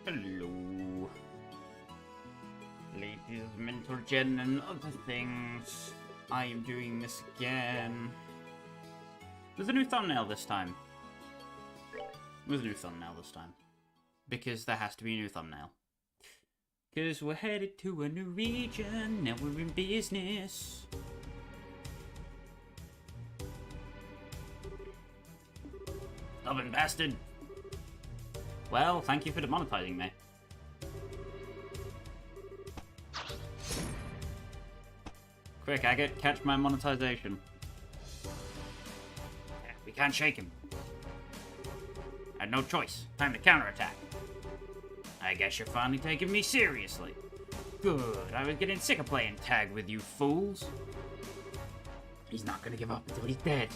Hello. Ladies, mental gen and other things. I am doing this again. There's a new thumbnail this time. There's a new thumbnail this time. Because there has to be a new thumbnail. Because we're headed to a new region, now we're in business. Stubborn bastard. Well, thank you for demonetizing me. Quick, Agate, catch my monetization. Yeah, we can't shake him. Had no choice. Time to counterattack. I guess you're finally taking me seriously. Good. I was getting sick of playing tag with you fools. He's not gonna give up until he's dead.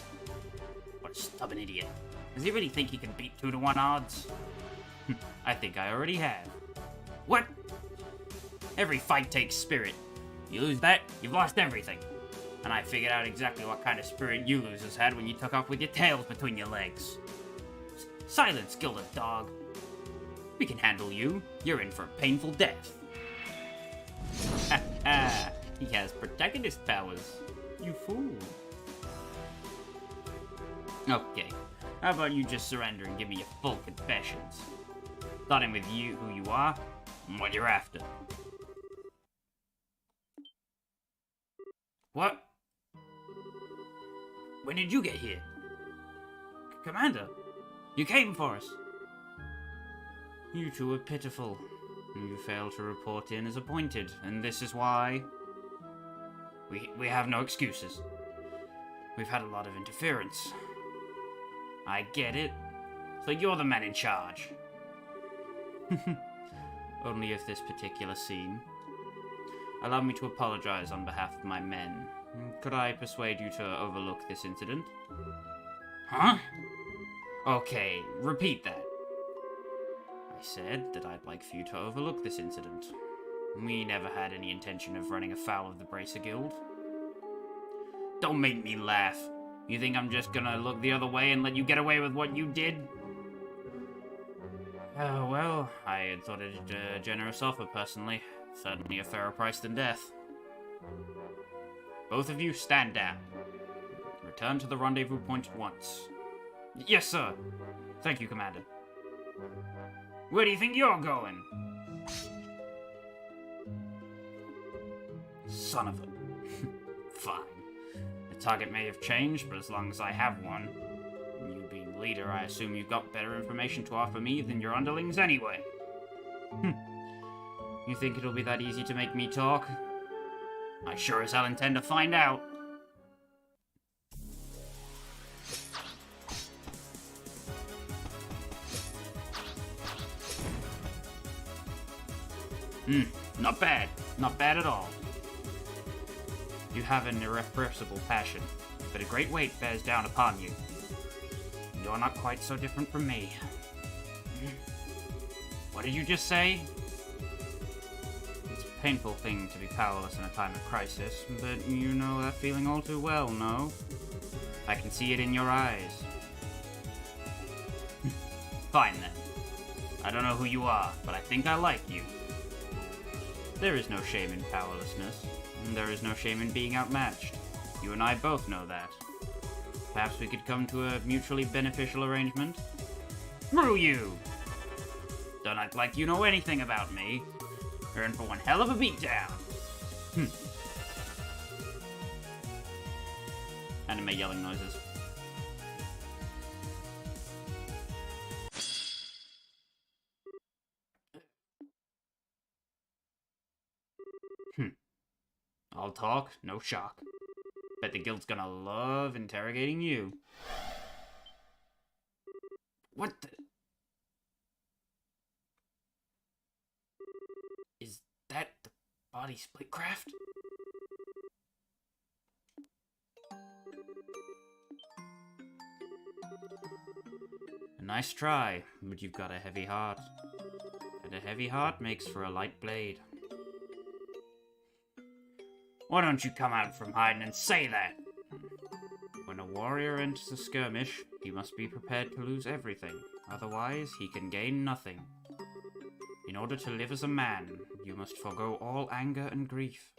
What a stubborn idiot. Does he really think he can beat 2-to-1 odds? I think I already have. What? Every fight takes spirit. You lose that, you've lost everything. And I figured out exactly what kind of spirit you losers had when you took off with your tails between your legs. Silence, Gilded Dog. We can handle you. You're in for a painful death. Ha ha! He has protagonist powers. You fool. Okay. How about you just surrender and give me your full confessions? Starting with you, who you are, and what you're after. What? When did you get here? Commander, you came for us. You two are pitiful. You failed to report in as appointed, and this is why... We have no excuses. We've had a lot of interference. I get it. So you're the man in charge. Only of this particular scene. Allow me to apologize on behalf of my men. Could I persuade you to overlook this incident? Huh? Okay, repeat that. I said that I'd like for you to overlook this incident. We never had any intention of running afoul of the Bracer Guild. Don't make me laugh. You think I'm just gonna look the other way and let you get away with what you did? Well, I had thought it a generous offer, personally. Certainly a fairer price than death. Both of you stand down. Return to the rendezvous point at once. Yes, sir. Thank you, Commander. Where do you think you're going? Son of a... Fine. The target may have changed, but as long as I have one... You being leader, I assume you've got better information to offer me than your underlings anyway. You think it'll be that easy to make me talk? I sure as hell intend to find out. Not bad. Not bad at all. You have an irrepressible passion, but a great weight bears down upon you. You're not quite so different from me. What did you just say? It's a painful thing to be powerless in a time of crisis, but you know that feeling all too well, no? I can see it in your eyes. Fine then. I don't know who you are, but I think I like you. There is no shame in powerlessness, and there is no shame in being outmatched. You and I both know that. Perhaps we could come to a mutually beneficial arrangement? Screw you! Don't act like you know anything about me. You're in for one hell of a beatdown. Anime yelling noises. All talk, no shock. Bet the guild's gonna love interrogating you. What the... Is that the body split craft? A nice try, but you've got a heavy heart. And a heavy heart makes for a light blade. Why don't you come out from hiding and say that? When a warrior enters a skirmish, he must be prepared to lose everything. Otherwise, he can gain nothing. In order to live as a man, you must forego all anger and grief.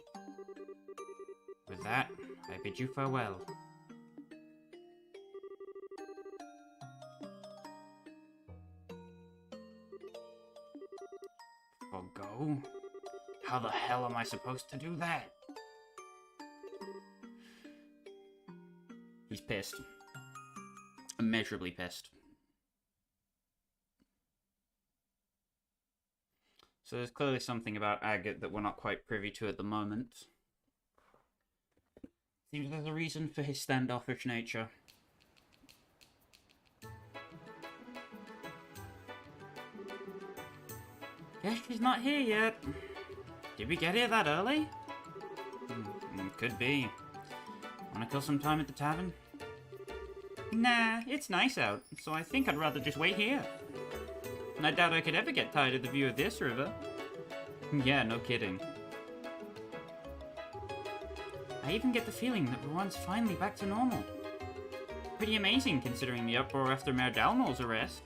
With that, I bid you farewell. Forgo? How the hell am I supposed to do that? He's pissed. Immeasurably pissed. So there's clearly something about Agate that we're not quite privy to at the moment. Seems there's a reason for his standoffish nature. Guess she's not here yet. Did we get here that early? Could be. Wanna kill some time at the tavern? Nah, it's nice out, so I think I'd rather just wait here. And I doubt I could ever get tired of the view of this river. Yeah, no kidding. I even get the feeling that Ruan's finally back to normal. Pretty amazing considering the uproar after Mayor Dalnor's arrest.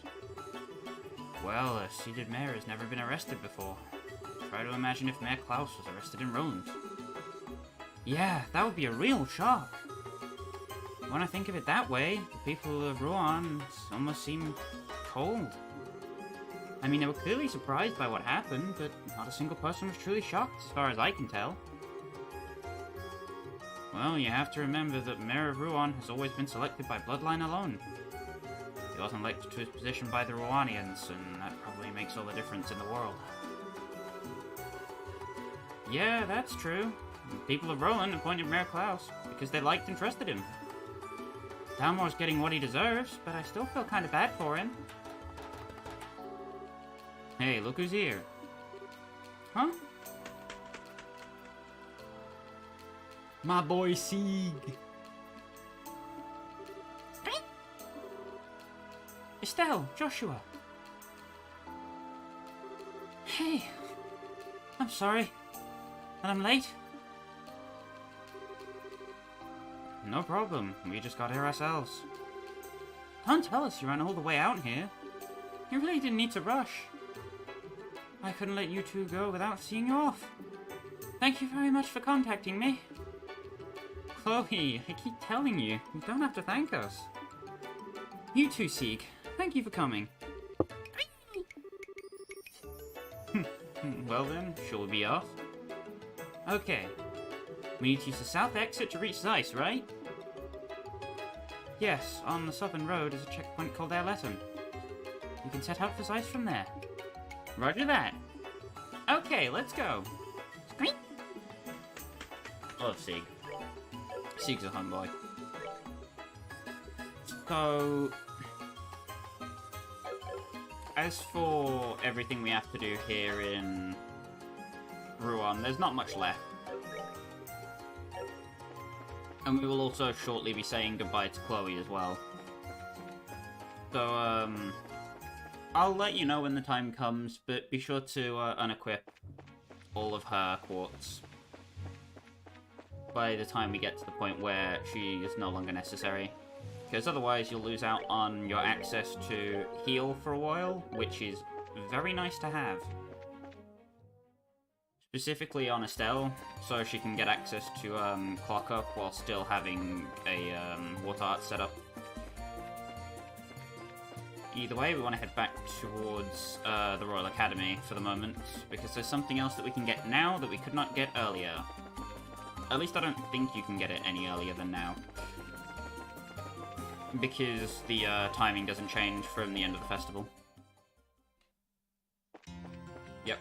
Well, a seated mayor has never been arrested before. Try to imagine if Mayor Klaus was arrested in Roland. Yeah, that would be a real shock. When I think of it that way, the people of Ruan almost seem cold. I mean, they were clearly surprised by what happened, but not a single person was truly shocked, as far as I can tell. Well, you have to remember that Mayor of Ruan has always been selected by bloodline alone. He wasn't elected to his position by the Ruanians, and that probably makes all the difference in the world. Yeah, that's true. The people of Roland appointed Mayor Klaus because they liked and trusted him. Dalmore's getting what he deserves, but I still feel kind of bad for him. Hey, look who's here. Huh? My boy Sieg. Estelle, Joshua. Hey. I'm sorry. And I'm late. No problem. We just got here ourselves. Don't tell us you ran all the way out here. You really didn't need to rush. I couldn't let you two go without seeing you off. Thank you very much for contacting me. Chloe, I keep telling you, you don't have to thank us. You too, Sieg. Thank you for coming. Well then, shall we be off? Okay. We need to use the south exit to reach Zeiss, right? Yes, on the southern road is a checkpoint called Erletten. You can set out for Zeiss from there. Roger that. Okay, let's go. I love Sieg. Sieg's a homeboy. So, as for everything we have to do here in Ruan, there's not much left. And we will also shortly be saying goodbye to Chloe as well. So, I'll let you know when the time comes, but be sure to unequip all of her quartz by the time we get to the point where she is no longer necessary. Because otherwise you'll lose out on your access to heal for a while, which is very nice to have. Specifically on Estelle, so she can get access to clock up while still having a water art set up. Either way, we want to head back towards the Royal Academy for the moment, because there's something else that we can get now that we could not get earlier. At least I don't think you can get it any earlier than now. Because the timing doesn't change from the end of the festival. Yep.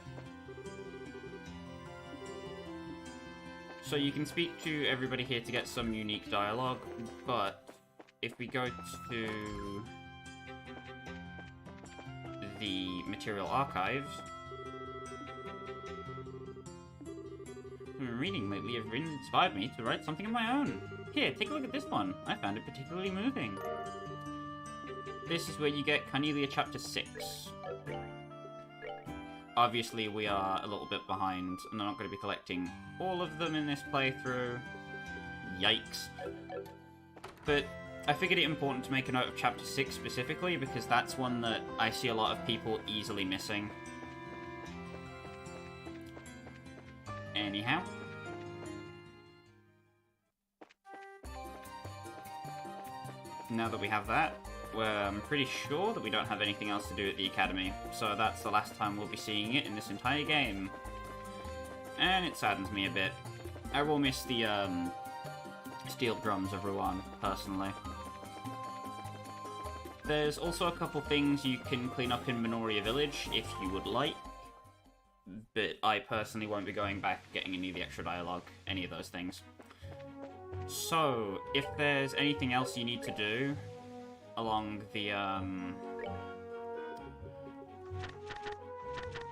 So you can speak to everybody here to get some unique dialogue, but if we go to the material archives, reading lately have really inspired me to write something of my own. Here, take a look at this one. I found it particularly moving. This is where you get Carnelia Chapter 6. Obviously, we are a little bit behind, and I'm not going to be collecting all of them in this playthrough. Yikes. But I figured it important to make a note of Chapter 6 specifically, because that's one that I see a lot of people easily missing. Anyhow. Now that we have that, I'm pretty sure that we don't have anything else to do at the academy. So that's the last time we'll be seeing it in this entire game. And it saddens me a bit. I will miss the steel drums of Ruan, personally. There's also a couple things you can clean up in Minoria Village if you would like. But I personally won't be going back getting any of the extra dialogue, any of those things. So, if there's anything else you need to do along the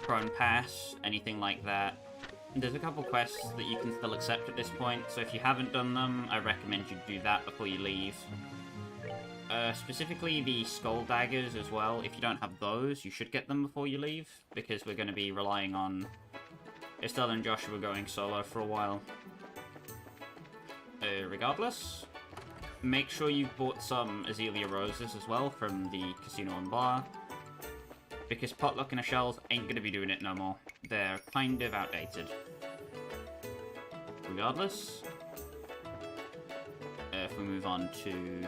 Prone Pass, anything like that, there's a couple quests that you can still accept at this point, so if you haven't done them, I recommend you do that before you leave. Specifically the Skull Daggers as well, if you don't have those, you should get them before you leave, because we're going to be relying on Estelle and Joshua going solo for a while. Regardless, make sure you bought some Azalea Roses as well from the casino and bar, because Potluck and Shells ain't going to be doing it no more. They're kind of outdated. Regardless, if we move on to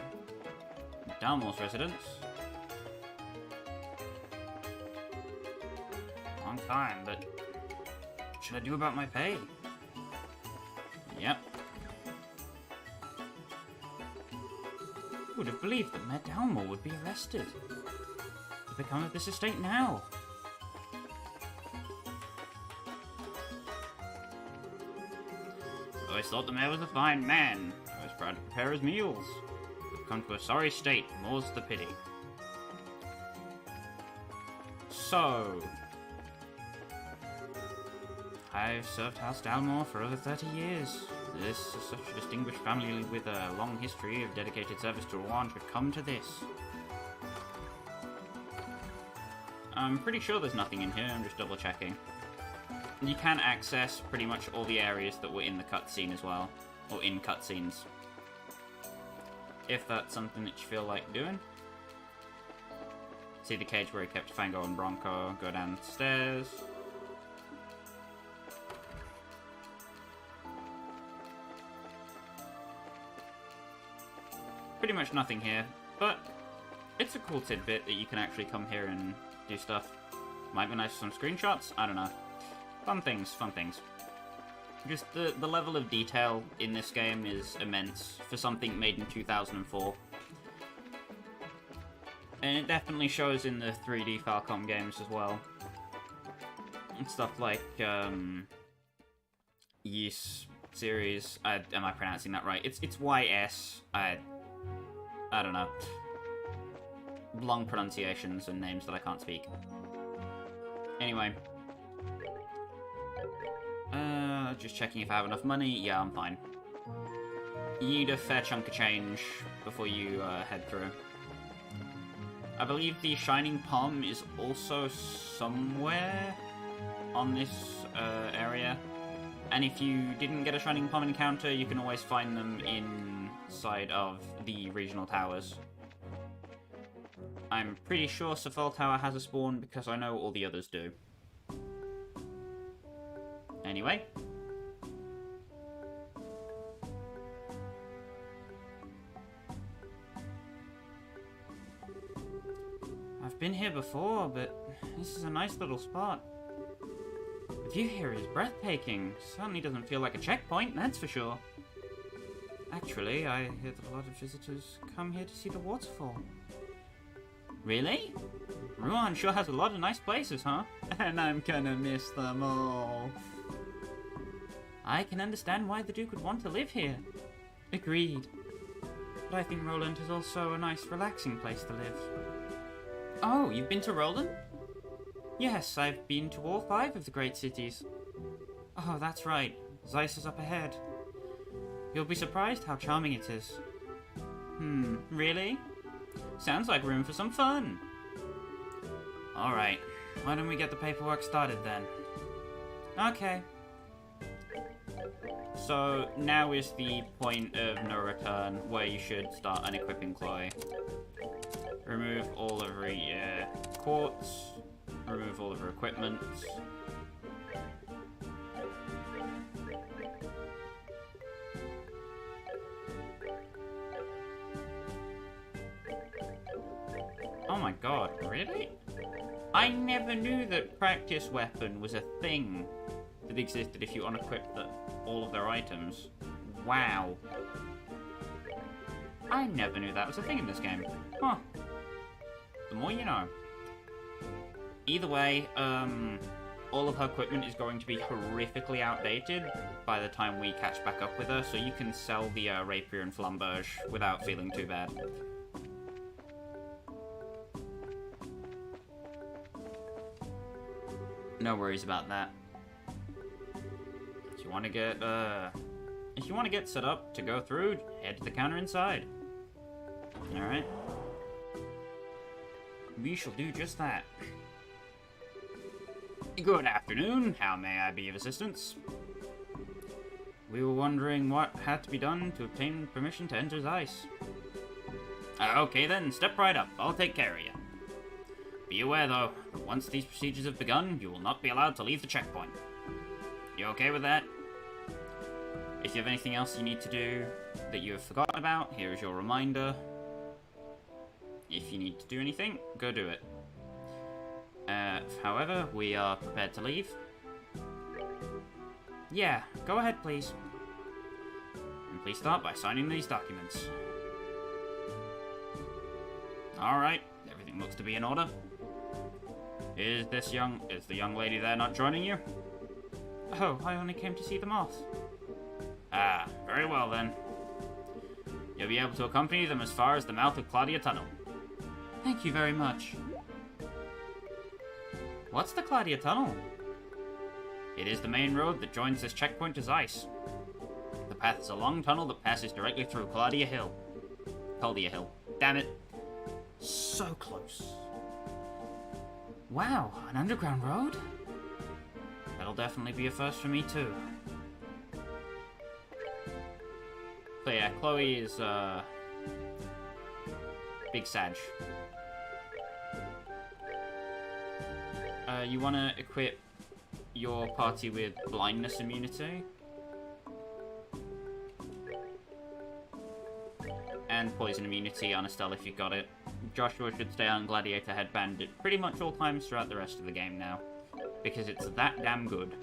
Dalmore's residence. Long time, but what should I do about my pay? Yep. Who would have believed that Mayor Dalmore would be arrested? What will become of this estate now? I always thought the mayor was a fine man. I was proud to prepare his meals. We've come to a sorry state, more's the pity. So, I've served House Dalmore for over 30 years. This is such a distinguished family with a long history of dedicated service to Ruan should come to this. I'm pretty sure there's nothing in here, I'm just double checking. You can access pretty much all the areas that were in the cutscene as well, or in cutscenes. If that's something that you feel like doing. See the cage where he kept Fango and Bronco, go downstairs. Pretty much nothing here, but it's a cool tidbit that you can actually come here and do stuff. Might be nice for some screenshots, I don't know. Fun things, fun things. Just the level of detail in this game is immense for something made in 2004. And it definitely shows in the 3D Falcom games as well. And stuff like, Ys series. Am I pronouncing that right? It's YS. I don't know. Long pronunciations and names that I can't speak. Anyway. Just checking if I have enough money. Yeah, I'm fine. You need a fair chunk of change before you head through. I believe the Shining Palm is also somewhere on this area. And if you didn't get a Shining Palm encounter, you can always find them inside of the regional towers. I'm pretty sure Cephal Tower has a spawn because I know all the others do. Anyway. I've been here before, but this is a nice little spot. The view here is breathtaking. Certainly doesn't feel like a checkpoint, that's for sure. Actually, I hear that a lot of visitors come here to see the waterfall. Really? Ruan sure has a lot of nice places, huh? And I'm gonna miss them all. I can understand why the Duke would want to live here. Agreed. But I think Roland is also a nice, relaxing place to live. Oh, you've been to Roland? Yes, I've been to all 5 of the great cities. Oh, that's right. Zeiss is up ahead. You'll be surprised how charming it is. Really? Sounds like room for some fun. Alright, why don't we get the paperwork started then? Okay. So, now is the point of no return where you should start unequipping Chloe. Remove all of her quartz. Remove all of her equipment. my god, really? I never knew that practice weapon was a thing that existed if you unequipped all of their items. Wow. I never knew that was a thing in this game. Huh. The more you know. Either way, all of her equipment is going to be horrifically outdated by the time we catch back up with her, so you can sell the rapier and flamberge without feeling too bad. No worries about that. If you want to get set up to go through, head to the counter inside. All right. We shall do just that. Good afternoon. How may I be of assistance? We were wondering what had to be done to obtain permission to enter Zeiss. Okay then, step right up. I'll take care of you. Be aware though, that once these procedures have begun, you will not be allowed to leave the checkpoint. You okay with that? If you have anything else you need to do that you have forgotten about, here is your reminder. If you need to do anything, go do it. However, we are prepared to leave. Yeah, go ahead, please. And please start by signing these documents. Alright, everything looks to be in order. Is the young lady there not joining you? Oh, I only came to see them off. Ah, very well then. You'll be able to accompany them as far as the mouth of Claudia Tunnel. Thank you very much. What's the Claudia Tunnel? It is the main road that joins this checkpoint to Zeiss. The path is a long tunnel that passes directly through Claudia Hill. Damn it. So close. Wow, an underground road? That'll definitely be a first for me too. So yeah, Chloe is, big Sag. You want to equip your party with blindness immunity. And poison immunity on Estelle if you've got it. Joshua should stay on Gladiator Headband at pretty much all times throughout the rest of the game now. Because it's that damn good.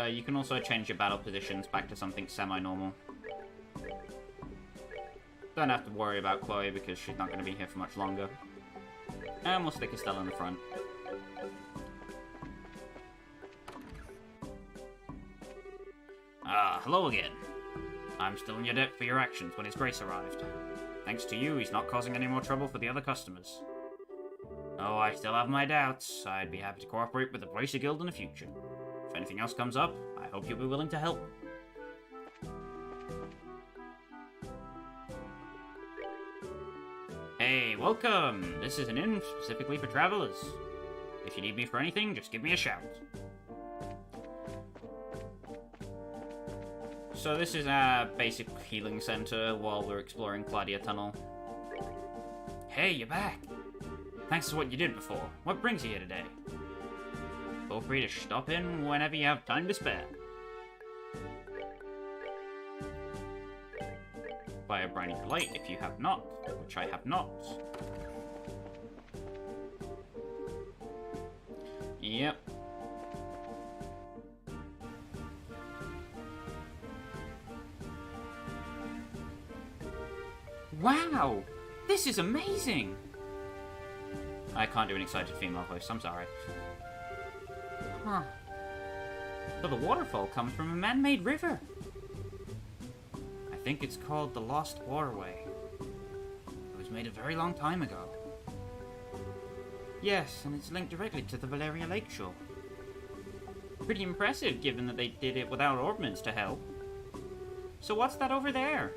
You can also change your battle positions back to something semi-normal. Don't have to worry about Chloe because she's not going to be here for much longer. And we'll stick Estelle in the front. Hello again. I'm still in your debt for your actions when his grace arrived. Thanks to you, he's not causing any more trouble for the other customers. Oh, I still have my doubts. I'd be happy to cooperate with the Bracer Guild in the future. If anything else comes up, I hope you'll be willing to help. Hey, welcome! This is an inn specifically for travelers. If you need me for anything, just give me a shout. So this is our basic healing center while we're exploring Claudia Tunnel. Hey, you're back! Thanks for what you did before. What brings you here today? Feel free to stop in whenever you have time to spare. By a briny polite if you have not, which I have not. Yep. Wow! This is amazing! I can't do an excited female voice, I'm sorry. Huh. So the waterfall comes from a man-made river. I think it's called the Lost Waterway. It was made a very long time ago. Yes, and it's linked directly to the Valeria Lakeshore. Pretty impressive, given that they did it without orbments to help. So what's that over there?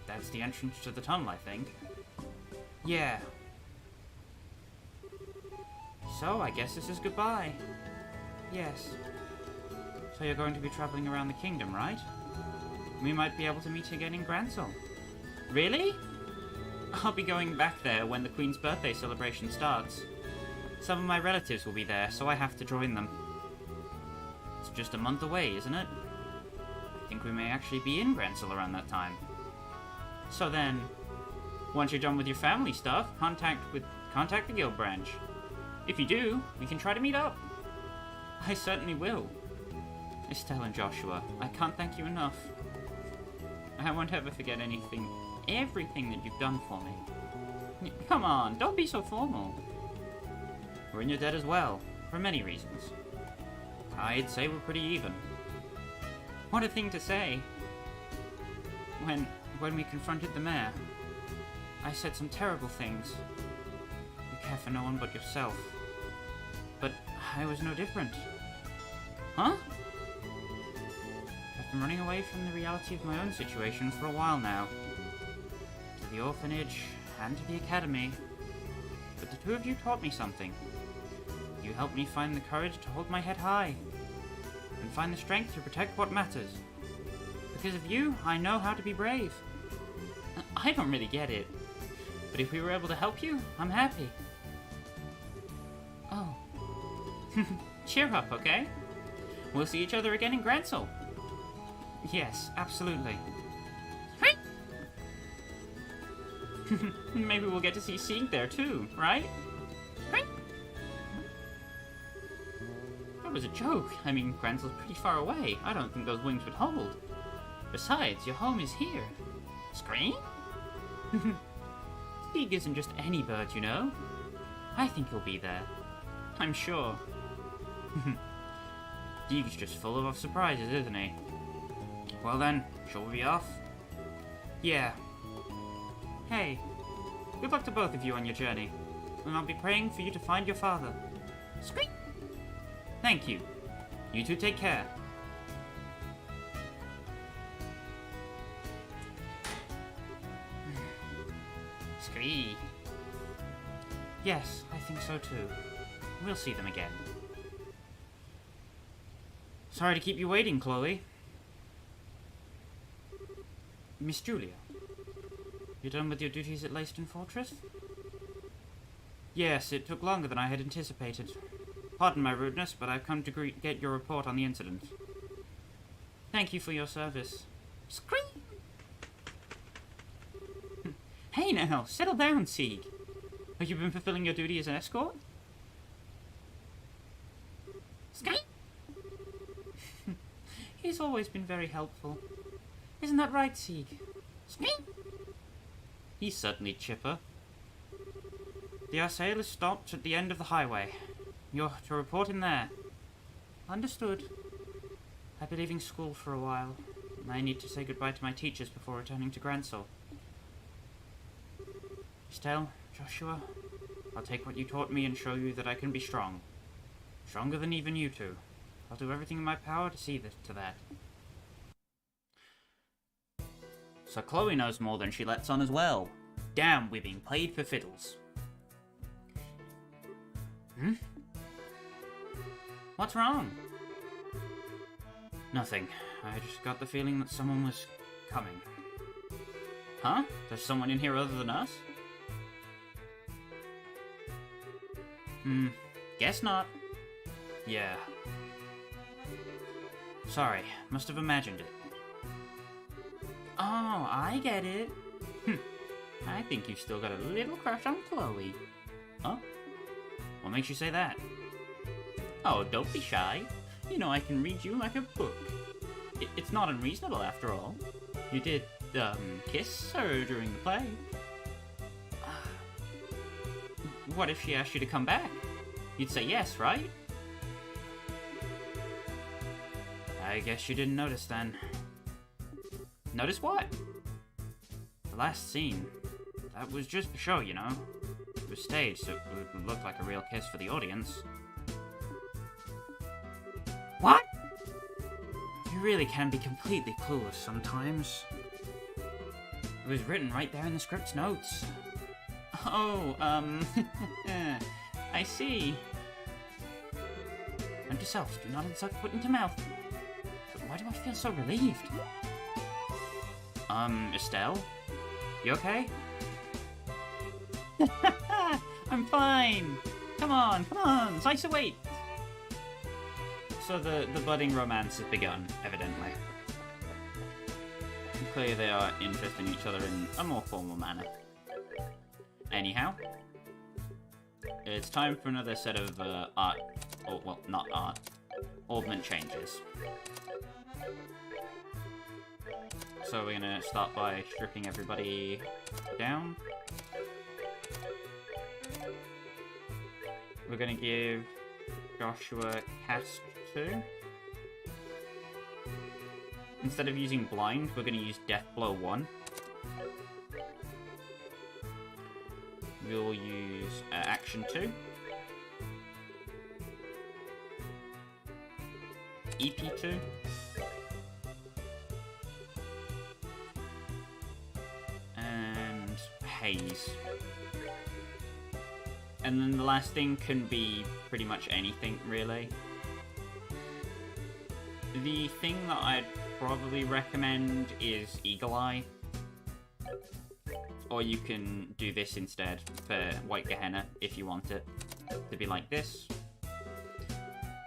That's the entrance to the tunnel, I think. Yeah. So, I guess this is goodbye. Yes. So you're going to be traveling around the kingdom, right? We might be able to meet again in Gransel. Really? I'll be going back there when the Queen's birthday celebration starts. Some of my relatives will be there, so I have to join them. It's just a month away, isn't it? think we may actually be in Grancel around that time. So then, once you're done with your family stuff, contact the guild branch. If you do, we can try to meet up. I certainly will. Estelle and Joshua, I can't thank you enough. I won't ever forget everything that you've done for me. Come on, don't be so formal. We're in your debt as well, for many reasons. I'd say we're pretty even. What a thing to say. When we confronted the mayor, I said some terrible things. You care for no one but yourself. But I was no different. Huh? I've been running away from the reality of my own situation for a while now. To the orphanage and to the academy. But the two of you taught me something. You helped me find the courage to hold my head high. And find the strength to protect what matters. Because of you, I know how to be brave. I don't really get it. But if we were able to help you, I'm happy. Oh. Cheer up, okay? We'll see each other again in Grancel. Yes, absolutely. Maybe we'll get to see Sieg there too, right? That was a joke. I mean, Grancel's pretty far away. I don't think those wings would hold. Besides, your home is here. Scream? Sieg isn't just any bird, you know. I think he'll be there. I'm sure. Sieg's just full of surprises, isn't he? Well then, shall we be off? Yeah. Hey, good luck to both of you on your journey. And I'll be praying for you to find your father. Scream! Thank you. You two take care. Scree. Yes, I think so too. We'll see them again. Sorry to keep you waiting, Chloe. Miss Julia, you done with your duties at Leyston Fortress? Yes, it took longer than I had anticipated. Pardon my rudeness, but I've come to get your report on the incident. Thank you for your service. Scream! Hey now, settle down, Sieg. Have you been fulfilling your duty as an escort? Scream! He's always been very helpful. Isn't that right, Sieg? Scream! He's certainly chipper. The Arsail is stopped at the end of the highway. You're to report in there. Understood. I'll be leaving school for a while. I need to say goodbye to my teachers before returning to Grancel. Estelle, Joshua, I'll take what you taught me and show you that I can be strong. Stronger than even you two. I'll do everything in my power to see to that. So Chloe knows more than she lets on as well. Damn, we're being played for fiddles. Hmm? What's wrong? Nothing. I just got the feeling that someone was coming. Huh? There's someone in here other than us? Guess not. Yeah. Sorry, must have imagined it. Oh, I get it. I think you've still got a little crush on Chloe. Huh? What makes you say that? Oh, don't be shy. You know I can read you like a book. It's not unreasonable, after all. You did, kiss her during the play. What if she asked you to come back? You'd say yes, right? I guess you didn't notice then. Notice what? The last scene. That was just for show, you know. It was staged, so it would look like a real kiss for the audience. What? You really can be completely clueless sometimes. It was written right there in the script's notes. Oh, I see. Note to self, do not insult foot into mouth. But why do I feel so relieved? Estelle? You okay? I'm fine! Come on! Zeiss await! So the budding romance has begun, evidently. clear they are interested in each other in a more formal manner. Anyhow, it's time for another set of art, or well, not art, orbment changes. So we're gonna start by stripping everybody down. We're gonna give Joshua cast 2. Instead of using blind, we're gonna use death blow 1. We'll use action 2. EP2. And haze. And then the last thing can be pretty much anything, really. The thing that I'd probably recommend is Eagle Eye. Or you can do this instead for White Gehenna if you want it to be like this,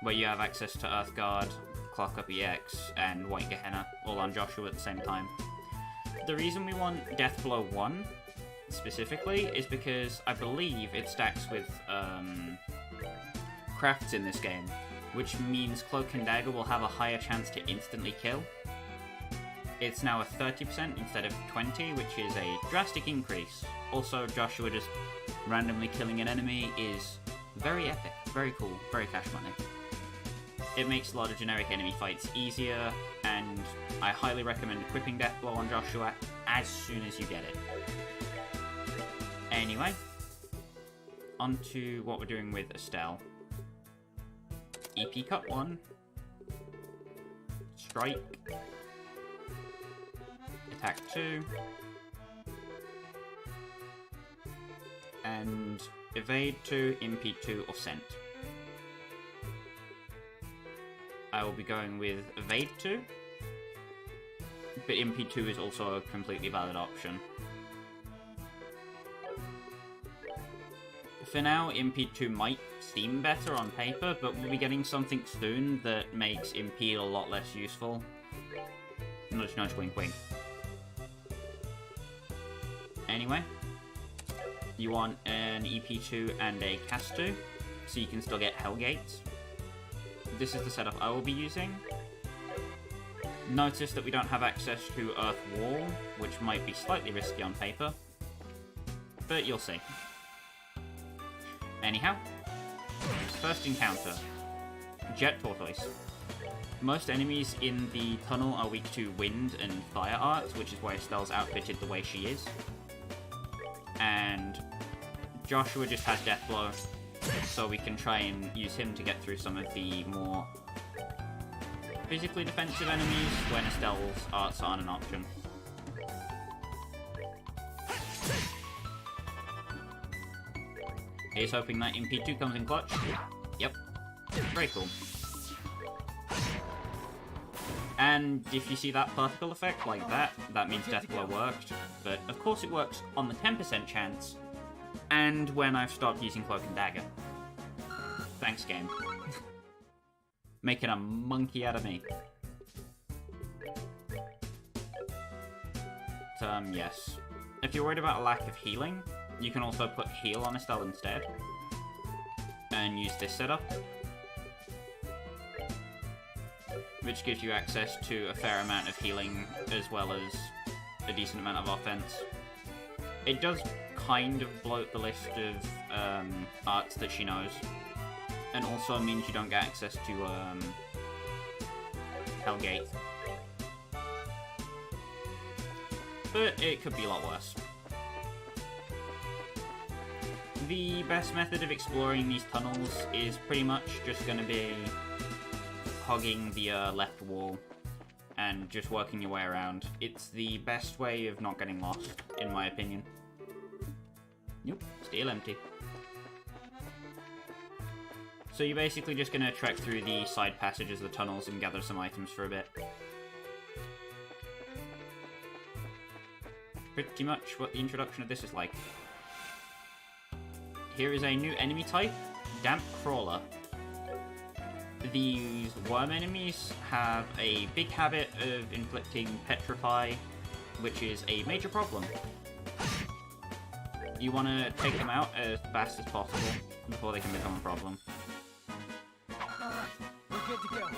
where you have access to Earthguard, Clock Up EX, and White Gehenna all on Joshua at the same time. The reason we want Death Blow 1 specifically is because I believe it stacks with crafts in this game, which means Cloak and Dagger will have a higher chance to instantly kill. It's now a 30% instead of 20, which is a drastic increase. Also, Joshua just randomly killing an enemy is very epic, very cool, very cash money. It makes a lot of generic enemy fights easier, and I highly recommend equipping Death Blow on Joshua as soon as you get it. Anyway, on to what we're doing with Estelle. EP cut 1. Strike. Attack 2. And evade 2, impede 2, or scent. I will be going with evade 2, but impede 2 is also a completely valid option. For now, impede 2 might seem better on paper, but we'll be getting something soon that makes impede a lot less useful. Nudge, nudge, wink, wink. Anyway, you want an EP2 and a cast 2, so you can still get Hellgates. This is the setup I will be using. Notice that we don't have access to Earth Wall, which might be slightly risky on paper, but you'll see. Anyhow, first encounter. Jet Tortoise. Most enemies in the tunnel are weak to wind and fire arts, which is why Estelle's outfitted the way she is. And Joshua just has Death Blow, so we can try and use him to get through some of the more physically defensive enemies when Estelle's arts aren't an option. Here's hoping that impede 2 comes in clutch. Yep. Very cool. And if you see that particle effect like that, that means Death Blow worked. But of course it works on the 10% chance, and when I've stopped using Cloak and Dagger. Thanks, game. Making a monkey out of me. Yes. If you're worried about a lack of healing, you can also put heal on Estelle instead, and use this setup, which gives you access to a fair amount of healing as well as a decent amount of offense. It does kind of bloat the list of arts that she knows, and also means you don't get access to Hellgate. But it could be a lot worse. The best method of exploring these tunnels is pretty much just going to be hogging the left wall and just working your way around. It's the best way of not getting lost, in my opinion. Nope, still empty. So you're basically just going to trek through the side passages of the tunnels and gather some items for a bit. Pretty much what the introduction of this is like. Here is a new enemy type, Damp Crawler. These worm enemies have a big habit of inflicting petrify which is a major problem. You want to take them out as fast as possible before they can become a problem. We're good to go.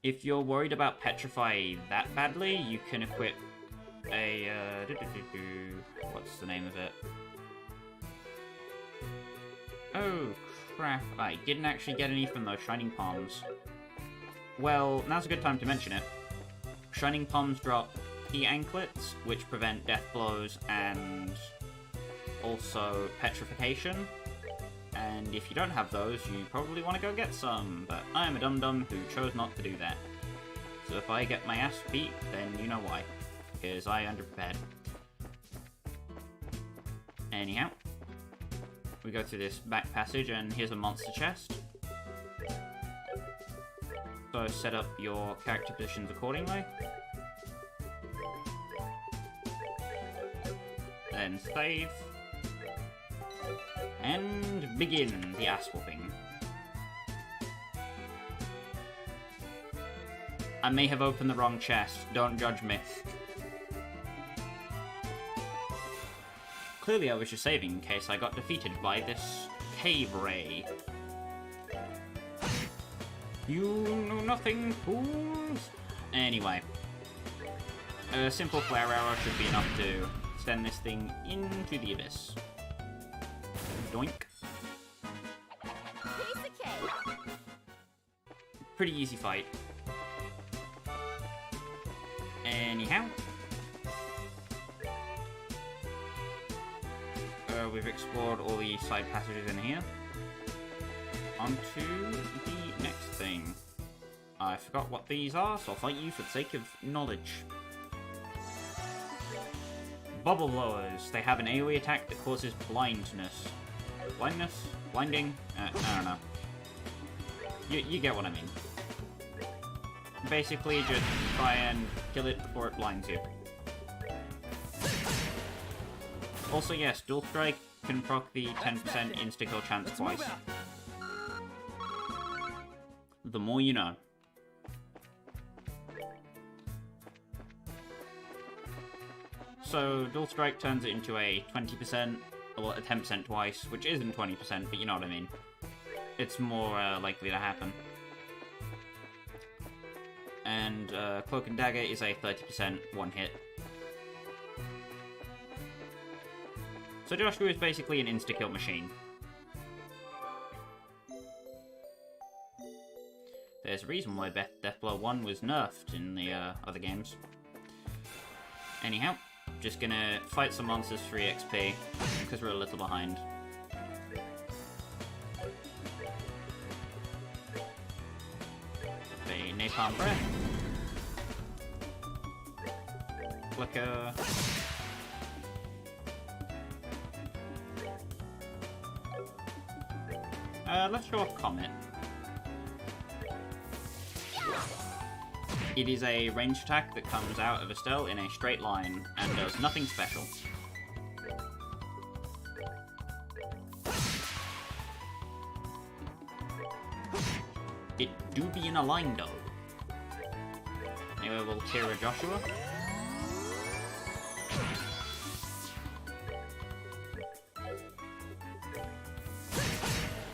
If you're worried about Petrify that badly, you can equip a... what's the name of it? Oh, crap. I didn't actually get any from those Shining Palms. Well, now's a good time to mention it. Shining Palms drop key anklets, which prevent death blows and also petrification. And if you don't have those, you probably want to go get some, but I'm a dum-dum who chose not to do that. So if I get my ass beat, then you know why. Because I underprepared. Anyhow, we go through this back passage, and here's a monster chest. So set up your character positions accordingly. Then save. And begin the ass whooping. I may have opened the wrong chest, don't judge me. Clearly I was just saving in case I got defeated by this cave ray. You know nothing, fools! Anyway. A simple flare arrow should be enough to send this thing into the abyss. Doink. Piece of cake. Pretty easy fight. Anyhow. We've explored all the side passages in here. On to the next thing. I forgot what these are, so I'll fight you for the sake of knowledge. Bubble blowers. They have an AoE attack that causes blindness. Blindness? Blinding? I don't know. You get what I mean. Basically, just try and kill it before it blinds you. Also, yes, Dual Strike can proc the 10% insta-kill chance twice. The more you know. So, Dual Strike turns it into a 20%, well, a 10% twice, which isn't 20%, but you know what I mean. It's more likely to happen. And Cloak and Dagger is a 30% one hit. So Joshua is basically an insta-kill machine. There's a reason why Deathblow 1 was nerfed in the other games. Anyhow, just gonna fight some monsters for EXP, because we're a little behind. A Napalm Breath. Flicker. Let's show off Comet. It is a ranged attack that comes out of Estelle in a straight line and does nothing special. It do be in a line though. Anyway, we'll Tira Joshua.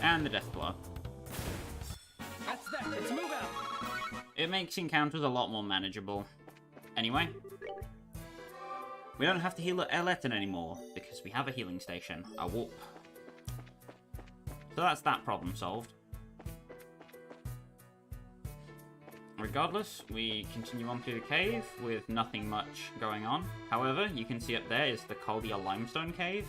And the Death Blow. That's that. Let's move out. It makes encounters a lot more manageable. Anyway, we don't have to heal at Erletten anymore, because we have a healing station, a whoop. So that's that problem solved. Regardless, we continue on through the cave with nothing much going on. However, you can see up there is the Caldia Limestone Cave.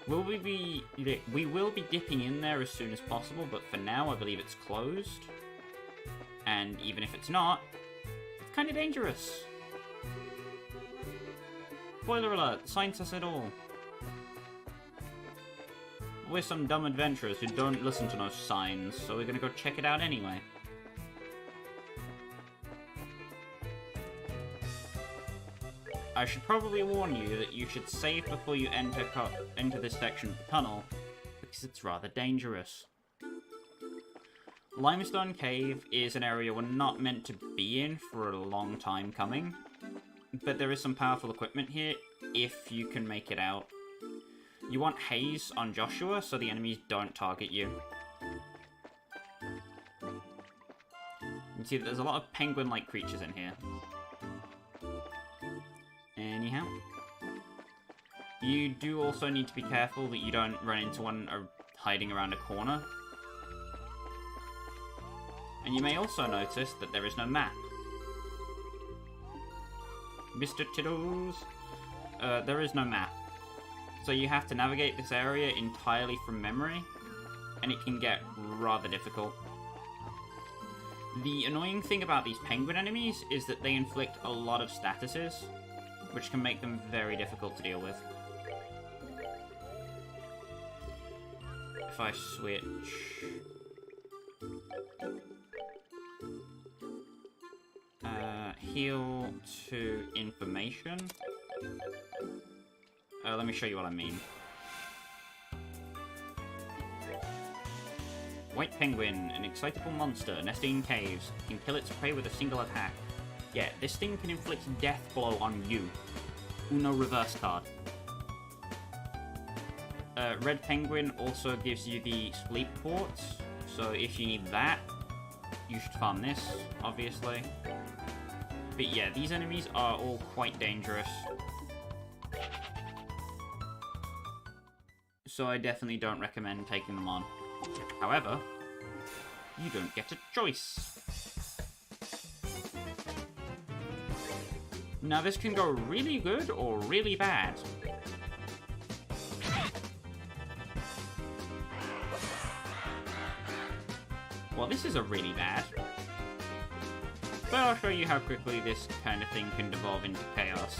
We will be dipping in there as soon as possible, but for now I believe it's closed. And even if it's not, it's kind of dangerous. Spoiler alert, the sign says it all. We're some dumb adventurers who don't listen to no signs, so we're gonna go check it out anyway. I should probably warn you that you should save before you enter this section of the tunnel, because it's rather dangerous. Limestone Cave is an area we're not meant to be in for a long time coming. but there is some powerful equipment here if you can make it out. You want haze on Joshua so the enemies don't target you. You see that there's a lot of penguin-like creatures in here. Anyhow. You do also need to be careful that you don't run into one hiding around a corner. And you may also notice that there is no map. Mr. Tiddles, there is no map. So you have to navigate this area entirely from memory, and it can get rather difficult. The annoying thing about these penguin enemies is that they inflict a lot of statuses, which can make them very difficult to deal with. If I switch... heal to information. Let me show you what I mean. White penguin, an excitable monster nesting in caves. It can kill its prey with a single attack. Yeah, this thing can inflict death blow on you. Uno reverse card. Red penguin also gives you the sleep ports, so if you need that, you should farm this, obviously. But yeah, these enemies are all quite dangerous. So I definitely don't recommend taking them on. However, you don't get a choice. Now this can go really good or really bad. Well, this is a really bad. But I'll show you how quickly this kind of thing can devolve into chaos.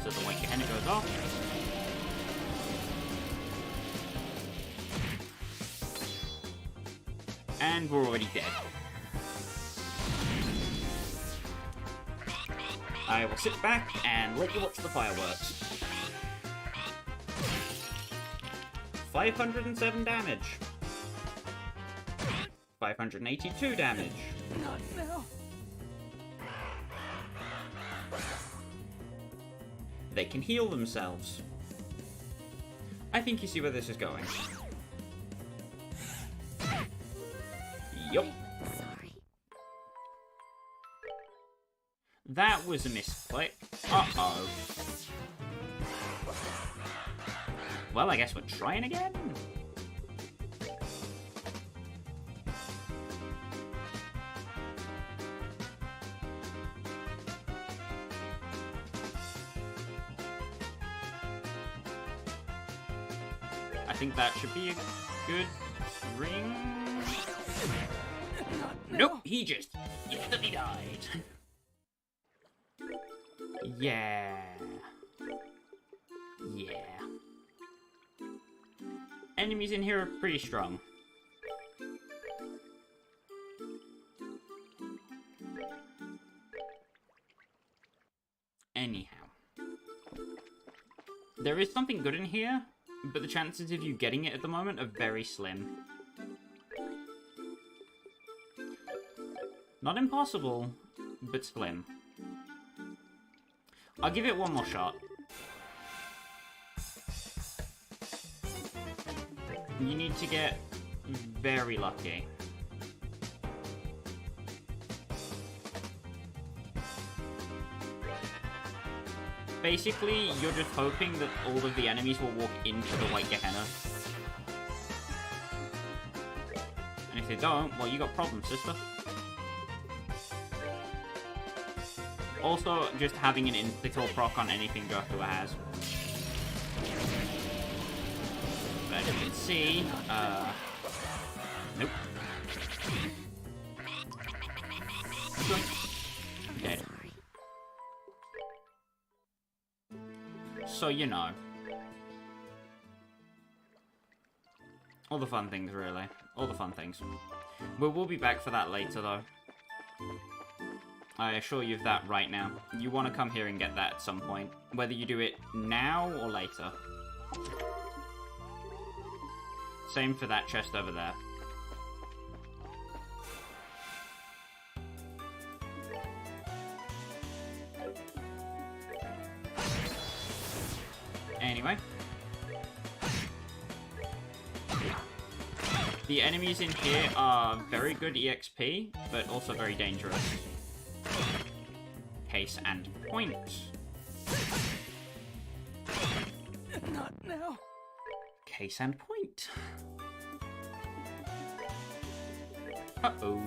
So the white gehenna goes off. And we're already dead. I will sit back and let you watch the fireworks. 507 damage. 582 damage. Not now. They can heal themselves. I think you see where this is going. Yup. Sorry. That was a misclick. Uh-oh. Well, I guess we're trying again? I think that should be a good ring. Nope, he just instantly died. Yeah. Yeah. Enemies in here are pretty strong. Anyhow. There is something good in here, but the chances of you getting it at the moment are very slim. Not impossible, but slim. I'll give it one more shot. You need to get very lucky. Basically, you're just hoping that all of the enemies will walk into the white gehenna. And if they don't, well, you got problems, sister. Also, just having an insta-kill proc on anything Joshua has. But as you can see, nope. Dead. So, you know. All the fun things, really. All the fun things. We'll be back for that later, though. I assure you of that right now. You want to come here and get that at some point. Whether you do it now or later. Same for that chest over there. Anyway. The enemies in here are very good EXP, but also very dangerous. Case and point. Not now. Case and point. Uh-oh.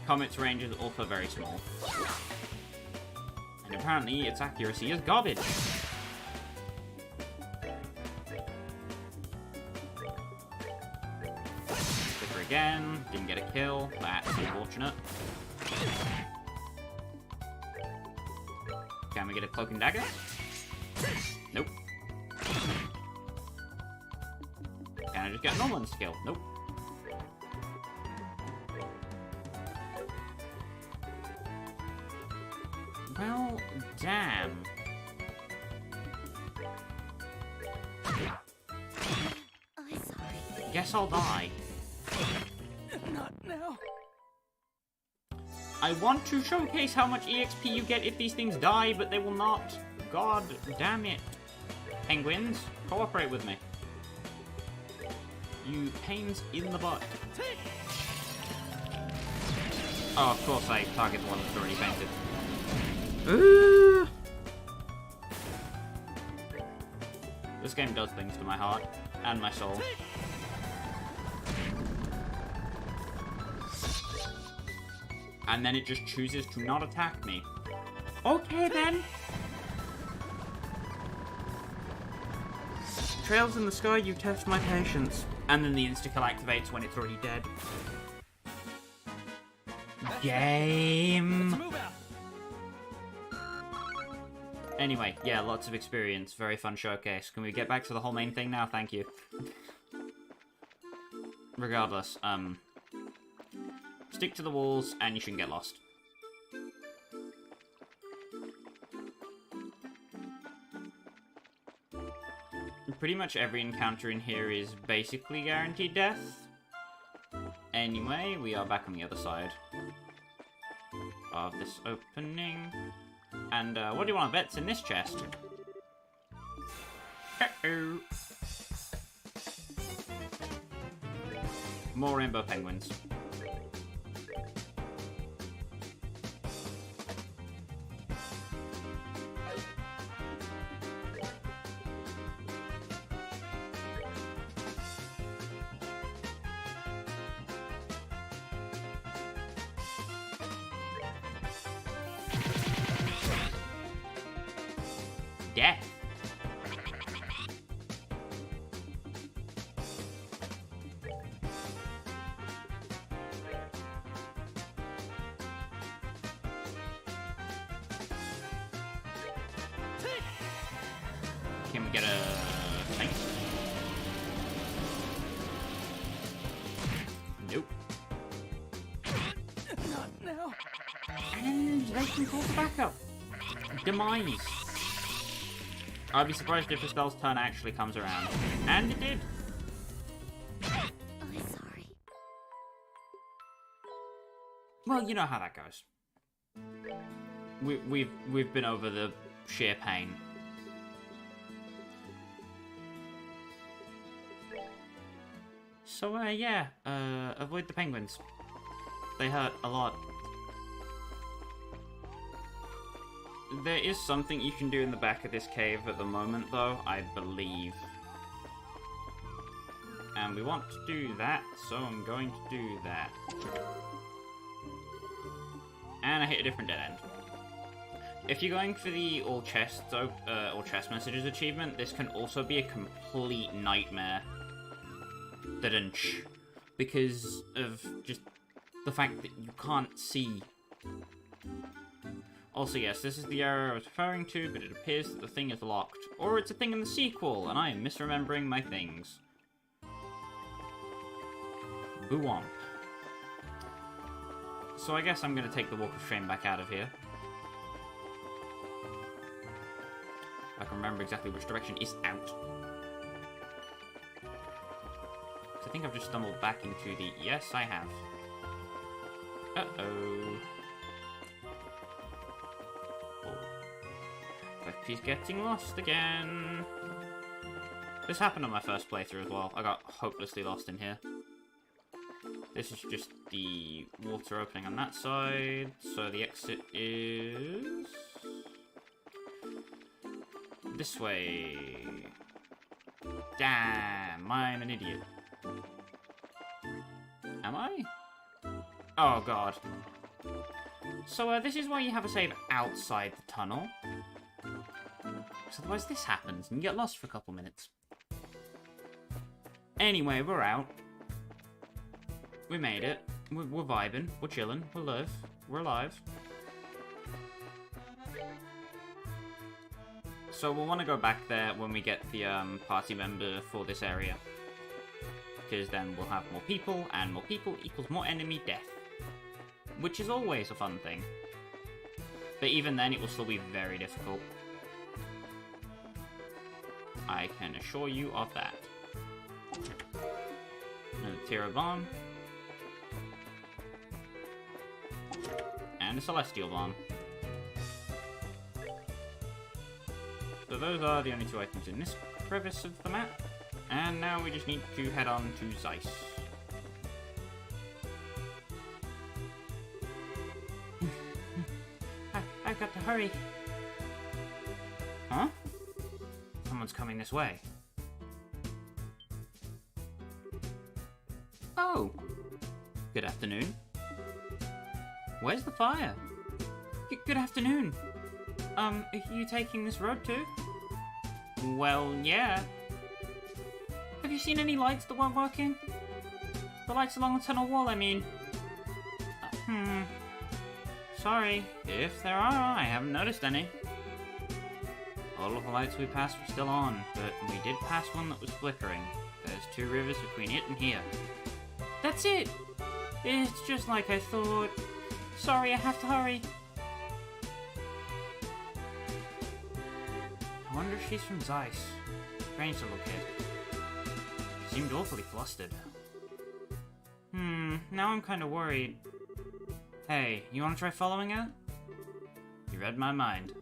Comet's range is also very small. And apparently its accuracy is garbage. Clicker again. Didn't get a kill. That's unfortunate. Can we get a cloak and dagger? Nope. Can I just get a normal skill? Nope. Well, damn. I'm sorry. Guess I'll die. Not now. I want to showcase how much EXP you get if these things die, but they will not. God damn it. Penguins, cooperate with me. You pains in the butt. Oh, of course I target the one that's already painted. This game does things to my heart and my soul. And then it just chooses to not attack me. Okay then. Trails in the sky, you test my patience. And then the insta-kill activates when it's already dead. Game. Let's move out. Anyway, yeah, lots of experience. Very fun showcase. Can we get back to the whole main thing now? Thank you. Regardless, stick to the walls and you shouldn't get lost. Pretty much every encounter in here is basically guaranteed death. Anyway, we are back on the other side of this opening. And what do you want to bet's in this chest? Uh-oh. More rainbow penguins. Death. Can we get a thing? Nope. Not now. And they can call for backup. Demise. I'd be surprised if the spell's turn actually comes around. And it did. I'm sorry. Well, you know how that goes. We've been over the sheer pain. So yeah, avoid the penguins. They hurt a lot. There is something you can do in the back of this cave at the moment, though, I believe. And we want to do that, so I'm going to do that. And I hit a different dead end. If you're going for the all chest messages achievement, this can also be a complete nightmare. Because of just the fact that you can't see. Also, yes, this is the error I was referring to, but it appears that the thing is locked. Or it's a thing in the sequel, and I am misremembering my things. Boo-womp. So I guess I'm going to take the Walk of Shame back out of here. If I can remember exactly which direction is out. I think I've just stumbled back into the... Yes, I have. Uh-oh. She's getting lost again. This happened on my first playthrough as well. I got hopelessly lost in here. This is just the water opening on that side. So the exit is... this way. Damn, I'm an idiot. Am I? Oh god. So this is why you have a save outside the tunnel. Because otherwise this happens and you get lost for a couple minutes. Anyway, we're out. We made it. We're vibing. We're chilling. We're alive. So we'll want to go back there when we get the party member for this area. Because then we'll have more people, and more people equals more enemy death. Which is always a fun thing. But even then, it will still be very difficult. I can assure you of that. Another Tiro Bomb. And a Celestial Bomb. So those are the only two items in this crevice of the map. And now we just need to head on to Zeiss. I've got to hurry. Huh? Someone's coming this way. Oh! Good afternoon. Where's the fire? Good afternoon. Are you taking this road too? Well, yeah. Have you seen any lights that weren't working? The lights along the tunnel wall, I mean. Sorry. If there are, I haven't noticed any. All of the lights we passed were still on, but we did pass one that was flickering. There's 2 rivers between it and here. That's it! It's just like I thought. Sorry, I have to hurry. I wonder if she's from Zeiss. Strange little kid. She seemed awfully flustered. Now I'm kind of worried. Hey, you want to try following her? You read my mind.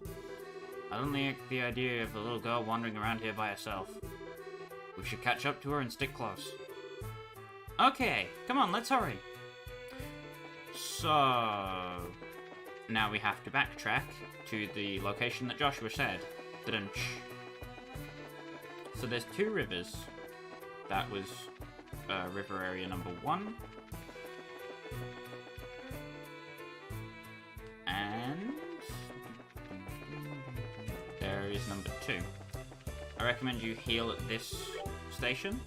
I don't like the idea of a little girl wandering around here by herself. We should catch up to her and stick close. Okay, come on, let's hurry. So... now we have to backtrack to the location that Joshua said. Da-dunch. So there's 2 rivers. That was river area number 1. And... there is number 2. I recommend you heal at this station.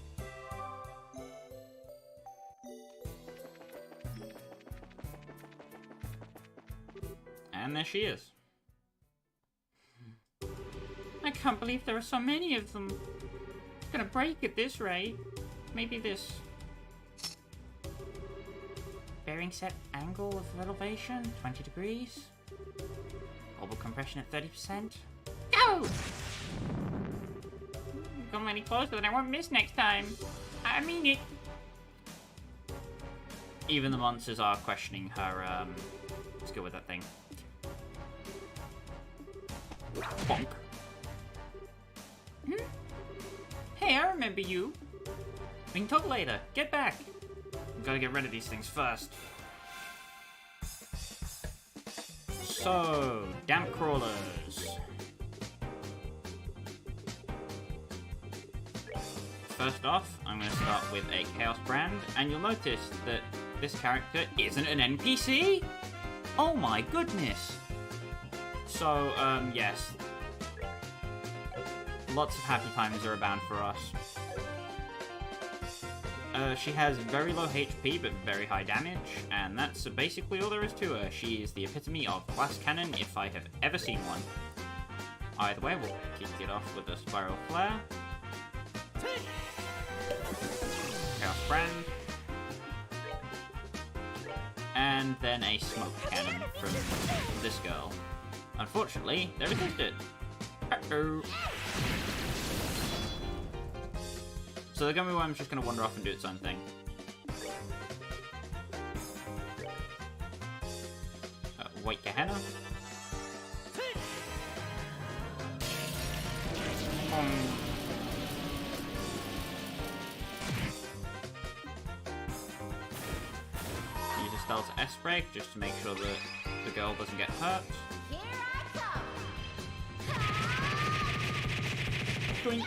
And there she is. I can't believe there are so many of them. It's gonna break at this rate. Maybe this... bearing set angle of elevation, 20 degrees. Orbital compression at 30%. Go! Gone any closer than I won't miss next time. I mean it. Even the monsters are questioning her skill with that thing. Bonk. Hey, I remember you. We can talk later. Get back. We've got to get rid of these things first. So, damp crawlers. First off, I'm going to start with a Chaos Brand, and you'll notice that this character isn't an NPC. Oh my goodness. So, yes. Lots of happy times are abound for us. She has very low HP but very high damage, and that's basically all there is to her. She is the epitome of Glass Cannon if I have ever seen one. Either way, we'll kick it off with a Spiral Flare. Chaos Brand. And then a Smoke Cannon from this girl. Unfortunately, they resisted. Uh-oh. So the Gummy Worm's just going to wander off and do its own thing. White Gehenna. Use Estelle's S-Break just to make sure that the girl doesn't get hurt. Here I come. Doink.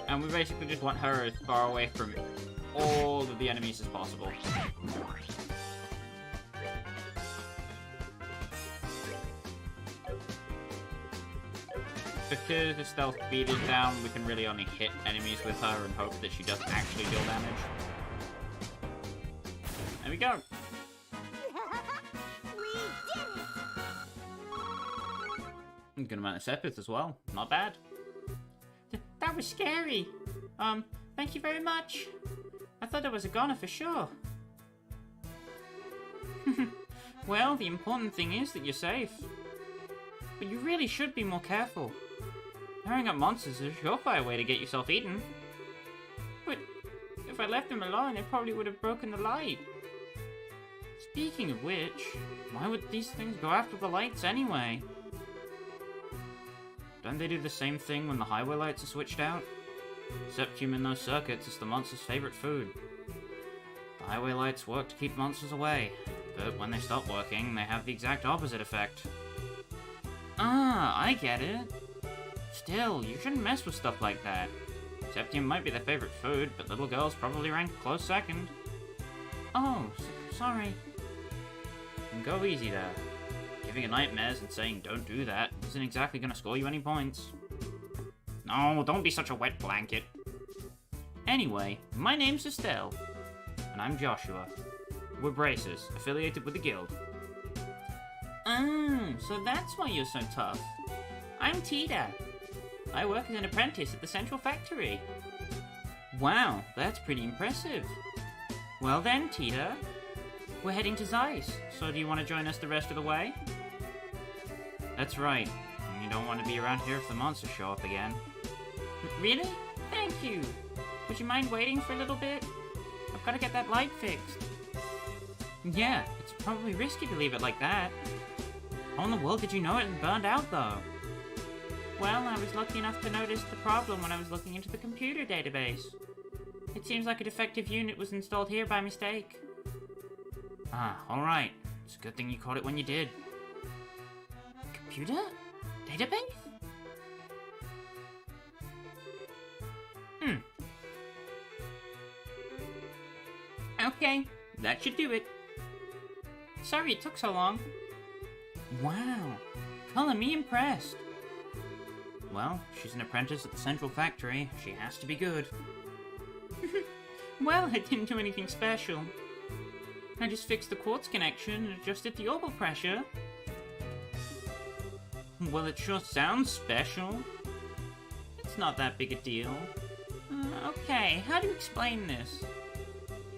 And we basically just want her as far away from all of the enemies as possible. Because Estelle's speed is down, we can really only hit enemies with her and hope that she doesn't actually deal damage. There we go. We did it. Good amount of sepith as well. Not bad. That was scary. Thank you very much. I thought I was a goner for sure. Well, the important thing is that you're safe. But you really should be more careful. Tearing up monsters is a surefire way to get yourself eaten. But if I left them alone, they probably would have broken the light. Speaking of which, why would these things go after the lights anyway? Don't they do the same thing when the highway lights are switched out? Septium in those circuits is the monster's favorite food. The highway lights work to keep monsters away, but when they stop working, they have the exact opposite effect. Ah, I get it. Still, you shouldn't mess with stuff like that. Septium might be their favorite food, but little girls probably rank close second. Oh, sorry. And go easy there. Giving her nightmares and saying don't do that isn't exactly gonna score you any points. No, don't be such a wet blanket. Anyway, my name's Estelle. And I'm Joshua. We're bracers, affiliated with the guild. Oh, so that's why you're so tough. I'm Tita. I work as an apprentice at the central factory. Wow, that's pretty impressive. Well then, Tita, we're heading to Zeiss, so do you want to join us the rest of the way? That's right. You don't want to be around here if the monsters show up again. Really? Thank you. Would you mind waiting for a little bit? I've got to get that light fixed. Yeah, it's probably risky to leave it like that. How in the world did you know it had burned out, though? Well, I was lucky enough to notice the problem when I was looking into the computer database. It seems like a defective unit was installed here by mistake. Ah, alright. It's a good thing you caught it when you did. Computer? Database? Okay, that should do it. Sorry it took so long. Wow, color me impressed. Well, she's an apprentice at the central factory. She has to be good. Well, I didn't do anything special. I just fixed the quartz connection and adjusted the orbital pressure. Well, it sure sounds special. It's not that big a deal. Okay, how do you explain this?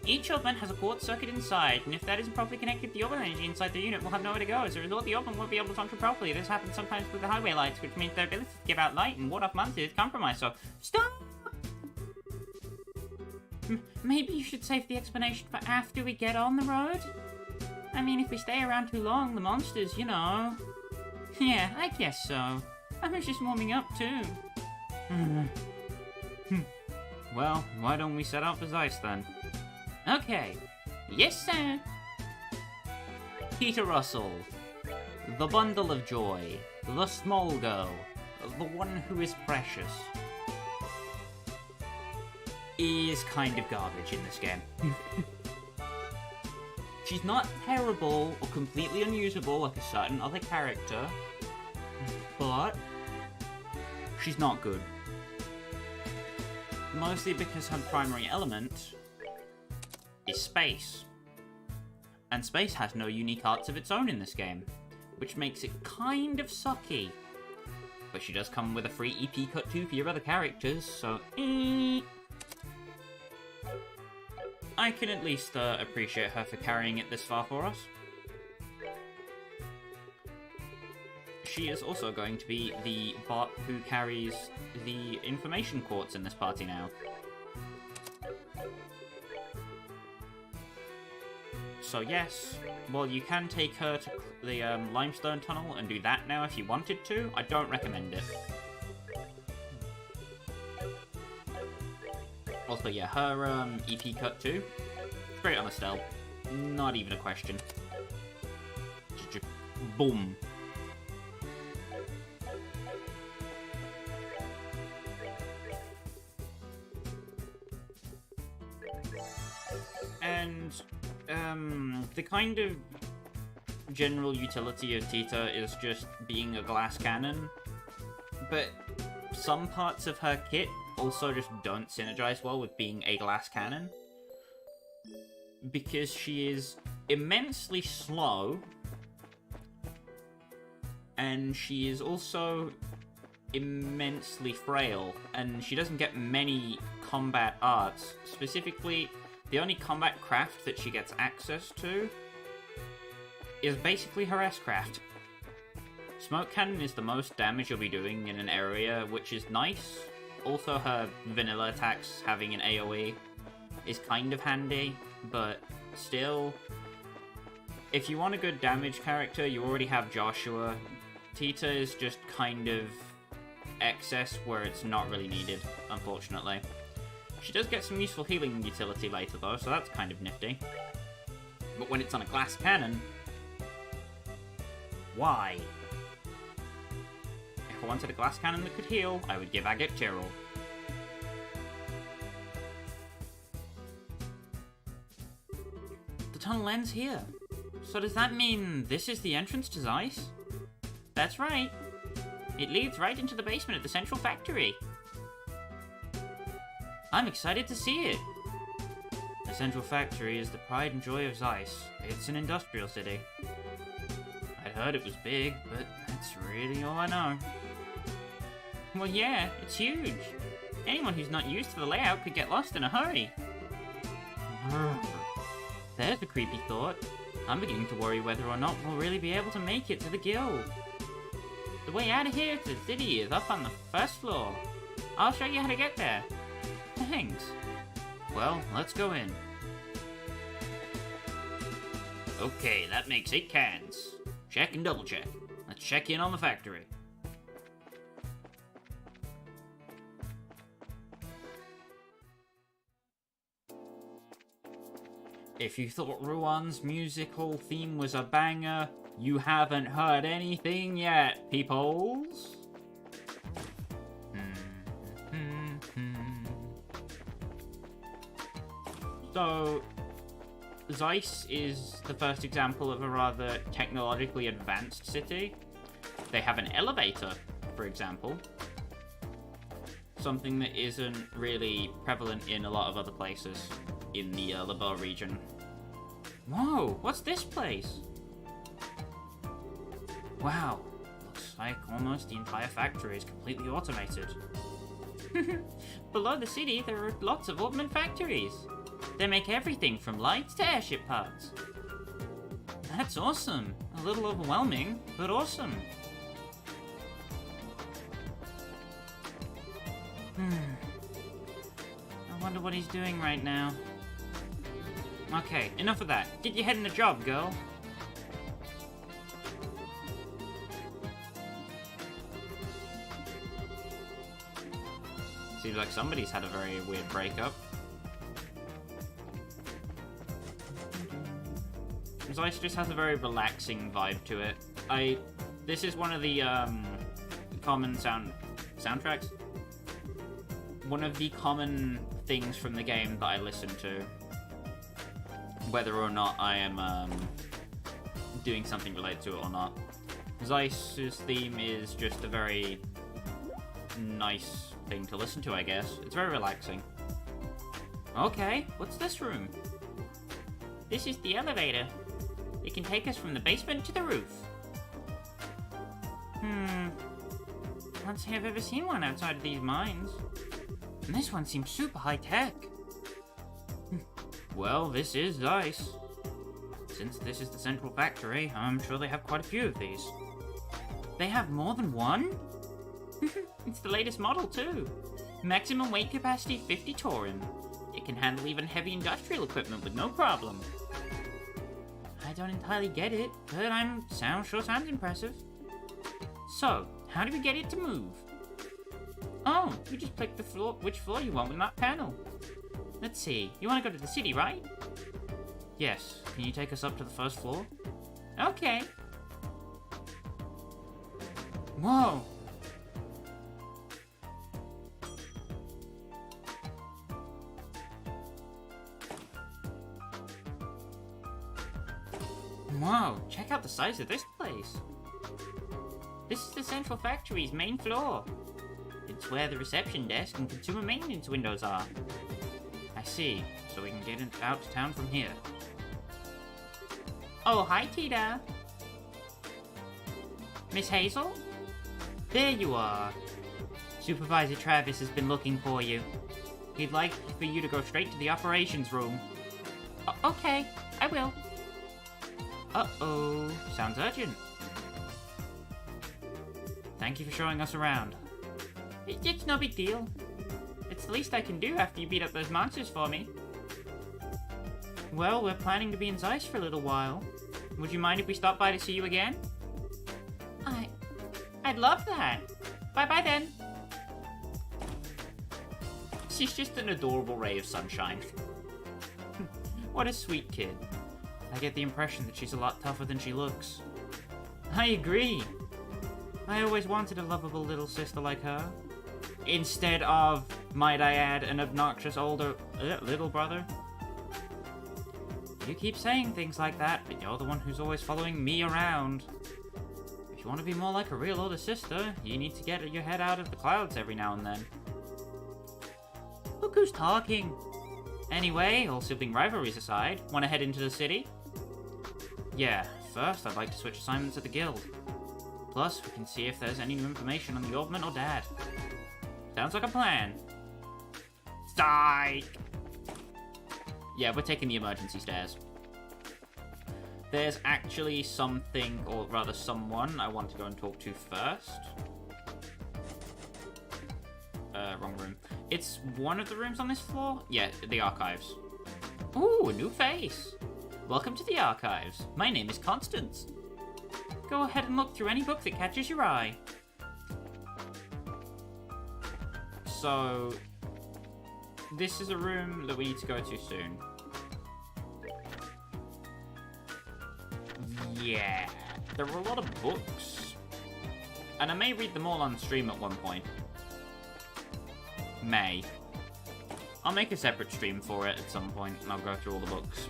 Each orbment has a quartz circuit inside, and if that isn't properly connected, the orbital energy inside the unit will have nowhere to go. As a result, the orbment won't be able to function properly. This happens sometimes with the highway lights, which means their ability to give out light and ward off monsters is compromised, so stop! Maybe you should save the explanation for after we get on the road? I mean, if we stay around too long, the monsters, you know... Yeah, I guess so. I was just warming up, too. Well, why don't we set out for Zeiss, then? Okay. Yes, sir. Peter Russell. The bundle of joy. The small girl. The one who is precious. Is kind of garbage in this game. She's not terrible or completely unusable like a certain other character, but she's not good. Mostly because her primary element is space. And space has no unique arts of its own in this game, which makes it kind of sucky. But she does come with a free EP cut too for your other characters, so I can at least appreciate her for carrying it this far for us. She is also going to be the bot who carries the information quartz in this party now. So yes, well, you can take her to the limestone tunnel and do that now if you wanted to. I don't recommend it. Also, yeah, her EP cut too. Great on Estelle. Not even a question. Just boom. And the kind of general utility of Tita is just being a glass cannon, but some parts of her kit also just don't synergize well with being a glass cannon, because she is immensely slow, and she is also immensely frail, and she doesn't get many combat arts. Specifically, the only combat craft that she gets access to is basically her S-craft. Smoke Cannon is the most damage you'll be doing in an area, which is nice. Also, her vanilla attacks having an AoE is kind of handy, but still, if you want a good damage character, you already have Joshua. Tita is just kind of excess where it's not really needed, unfortunately. She does get some useful healing utility later though, so that's kind of nifty. But when it's on a glass cannon, why? If I wanted a glass cannon that could heal, I would give Agate Tyrrell. The tunnel ends here. So does that mean this is the entrance to Zeiss? That's right. It leads right into the basement of the central factory. I'm excited to see it. The central factory is the pride and joy of Zeiss. It's an industrial city. I'd heard it was big, but that's really all I know. Well, yeah, it's huge. Anyone who's not used to the layout could get lost in a hurry. There's a creepy thought. I'm beginning to worry whether or not we'll really be able to make it to the guild. The way out of here to the city is up on the first floor. I'll show you how to get there. Thanks. Well, let's go in. Okay, that makes 8 cans. Check and double check. Let's check in on the factory. If you thought Ruan's musical theme was a banger, you haven't heard anything yet, peoples. So, Zeiss is the first example of a rather technologically advanced city. They have an elevator, for example. Something that isn't really prevalent in a lot of other places in the Liberl region. Whoa, what's this place? Wow, looks like almost the entire factory is completely automated. Below the city, there are lots of orbment factories. They make everything from lights to airship parts. That's awesome. A little overwhelming, but awesome. I wonder what he's doing right now. Okay, enough of that. Get your head in the job, girl. Seems like somebody's had a very weird breakup. Zeiss just has a very relaxing vibe to it. This is one of the common soundtracks. One of the common things from the game that I listen to, whether or not I am doing something related to it or not. Zeiss's theme is just a very nice thing to listen to, I guess. It's very relaxing. Okay, what's this room? This is the elevator. It can take us from the basement to the roof. Can't say I've ever seen one outside of these mines. And this one seems super high-tech. Well, this is Zeiss. Since this is the central factory, I'm sure they have quite a few of these. They have more than one? It's the latest model, too. Maximum weight capacity 50 taurin. It can handle even heavy industrial equipment with no problem. don't entirely get it, but sure sounds impressive. So, how do we get it to move? Oh, you just pick which floor you want with that panel. Let's see, you want to go to the city, right? Yes, can you take us up to the first floor? Okay. Whoa! Whoa, check out the size of this place. This is the central factory's main floor. It's where the reception desk and consumer maintenance windows are. I see, so we can get out to town from here. Oh, hi, Tita. Miss Hazel? There you are. Supervisor Travis has been looking for you. He'd like for you to go straight to the operations room. Okay, I will. Uh-oh, sounds urgent. Thank you for showing us around. It's no big deal. It's the least I can do after you beat up those monsters for me. Well, we're planning to be in Zeiss for a little while. Would you mind if we stop by to see you again? I'd love that. Bye-bye then. She's just an adorable ray of sunshine. What a sweet kid. I get the impression that she's a lot tougher than she looks. I agree. I always wanted a lovable little sister like her. Instead of, might I add, an obnoxious older little brother. You keep saying things like that, but you're the one who's always following me around. If you want to be more like a real older sister, you need to get your head out of the clouds every now and then. Look who's talking. Anyway, all sibling rivalries aside, want to head into the city? Yeah, first I'd like to switch assignments at the guild. Plus, we can see if there's any new information on the orbment or Dad. Sounds like a plan. Psych! Yeah, we're taking the emergency stairs. There's actually something, or rather someone, I want to go and talk to first. Wrong room. It's one of the rooms on this floor? Yeah, the archives. Ooh, a new face! Welcome to the archives. My name is Constance. Go ahead and look through any book that catches your eye. So, this is a room that we need to go to soon. Yeah, there are a lot of books. And I may read them all on stream at one point. May. I'll make a separate stream for it at some point, and I'll go through all the books.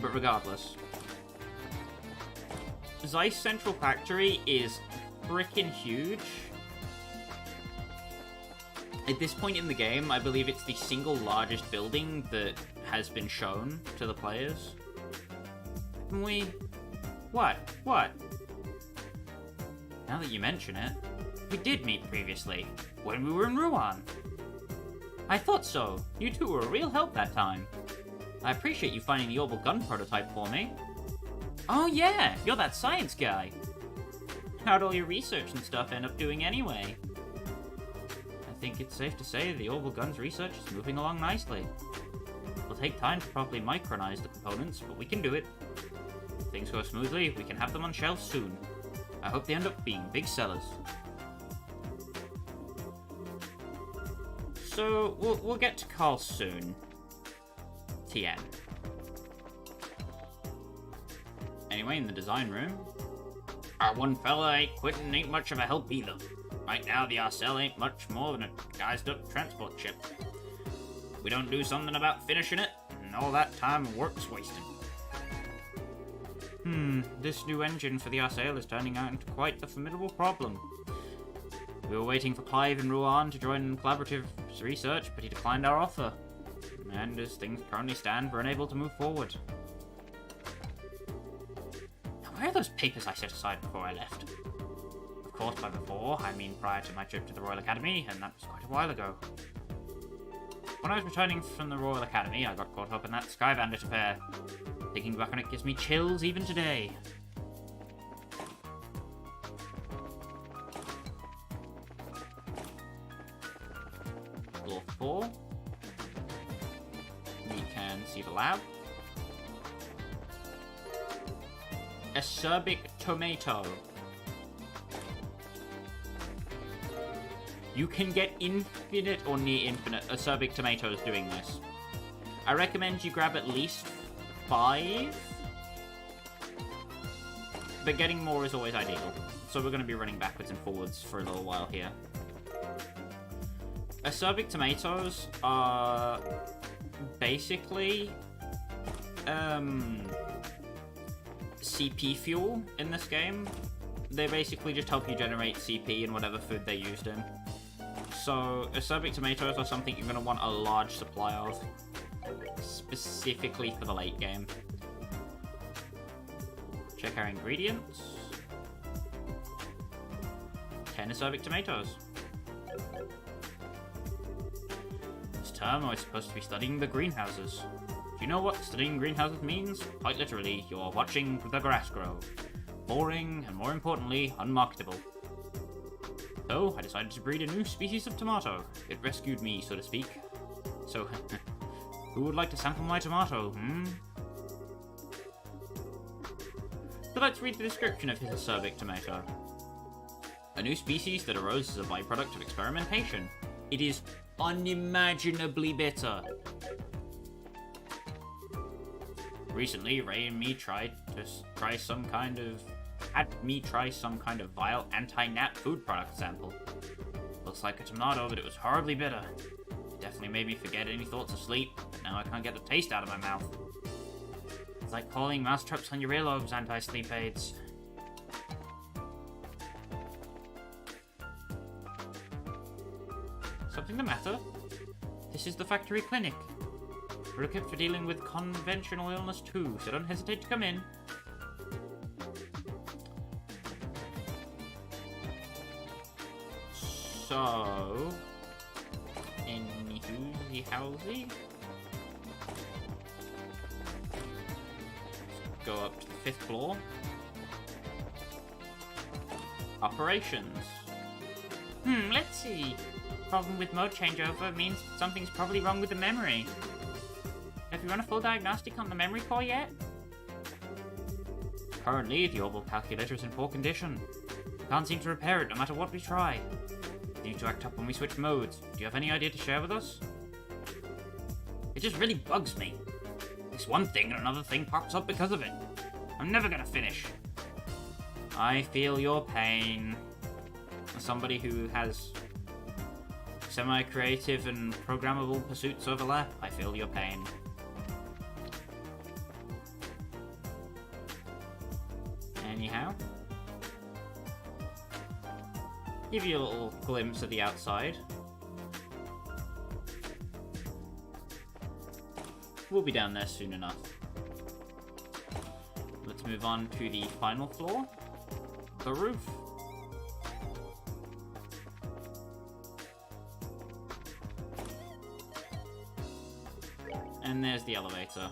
But regardless. Zeiss Central Factory is frickin' huge. At this point in the game, I believe it's the single largest building that has been shown to the players. What? Now that you mention it, we did meet previously, when we were in Ruan. I thought so. You two were a real help that time. I appreciate you finding the orbital gun prototype for me. Oh yeah, you're that science guy. How'd all your research and stuff end up doing anyway? I think it's safe to say the orbital gun's research is moving along nicely. It'll take time to properly micronize the components, but we can do it. If things go smoothly, we can have them on shelves soon. I hope they end up being big sellers. So, we'll get to Carl soon. TN. Anyway, in the design room, our one fella ain't quitting, ain't much of a help either. Right now, the Arcel ain't much more than a guised up transport chip. If we don't do something about finishing it, and all that time and work's wasted. This new engine for the Arcel is turning out into quite a formidable problem. We were waiting for Clive and Ruan to join in collaborative research, but he declined our offer. And as things currently stand, we're unable to move forward. Now, where are those papers I set aside before I left? Of course, by before, I mean prior to my trip to the Royal Academy, and that was quite a while ago. When I was returning from the Royal Academy, I got caught up in that Sky Bandit affair. Thinking back on it gives me chills even today. Floor 4. We can see the lab. Acerbic tomato. You can get infinite or near infinite acerbic tomatoes doing this. I recommend you grab at least 5. But getting more is always ideal. So we're going to be running backwards and forwards for a little while here. Acerbic tomatoes are basically CP fuel in this game. They basically just help you generate CP in whatever food they're used in. So acerbic tomatoes are something you're going to want a large supply of, specifically for the late game. Check our ingredients. 10 acerbic tomatoes. This term I was supposed to be studying the greenhouses. Do you know what studying greenhouses means? Quite literally, you're watching the grass grow. Boring, and more importantly, unmarketable. So, I decided to breed a new species of tomato. It rescued me, so to speak. So, who would like to sample my tomato, So let's read the description of his acerbic tomato. A new species that arose as a byproduct of experimentation. It is unimaginably bitter. Recently, Ray and me had me try some kind of vile anti-gnat food product sample. Looks like a tomato, but it was horribly bitter. It definitely made me forget any thoughts of sleep, but now I can't get the taste out of my mouth. It's like calling mousetraps on your earlobes, anti-sleep aids. Something the matter? This is the factory clinic. We're equipped for dealing with conventional illness too, so don't hesitate to come in. So, howsy? Go up to the 5th floor. Operations. Let's see. Problem with mode changeover means something's probably wrong with the memory. Have you run a full diagnostic on the memory core yet? Currently, the orbital calculator is in poor condition. Can't seem to repair it no matter what we try. We need to act up when we switch modes. Do you have any idea to share with us? It just really bugs me. This one thing and another thing pops up because of it. I'm never gonna finish. I feel your pain. As somebody who has semi-creative and programmable pursuits overlap, I feel your pain. Anyhow, give you a little glimpse of the outside. We'll be down there soon enough. Let's move on to the final floor, the roof. And there's the elevator.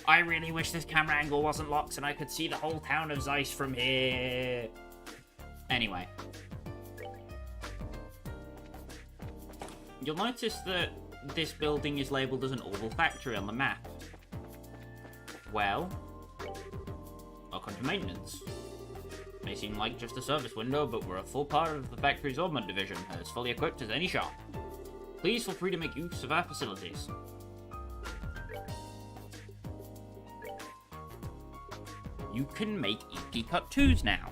I really wish this camera angle wasn't locked and I could see the whole town of Zeiss from here. Anyway. You'll notice that this building is labelled as an orbital factory on the map. Well, welcome to maintenance. May seem like just a service window, but we're a full part of the factory's orbment division, as fully equipped as any shop. Please feel free to make use of our facilities. You can make EP Cut 2s now.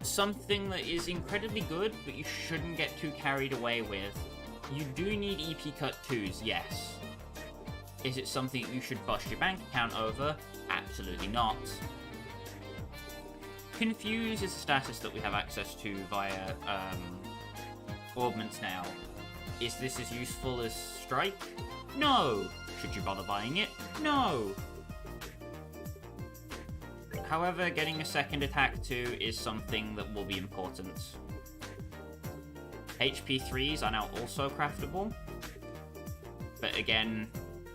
Something that is incredibly good, but you shouldn't get too carried away with. You do need EP Cut 2s, yes. Is it something you should bust your bank account over? Absolutely not. Confuse is a status that we have access to via orbments now. Is this as useful as Strike? No! Should you bother buying it? No! However, getting a second attack 2 is something that will be important. HP 3s are now also craftable, but again,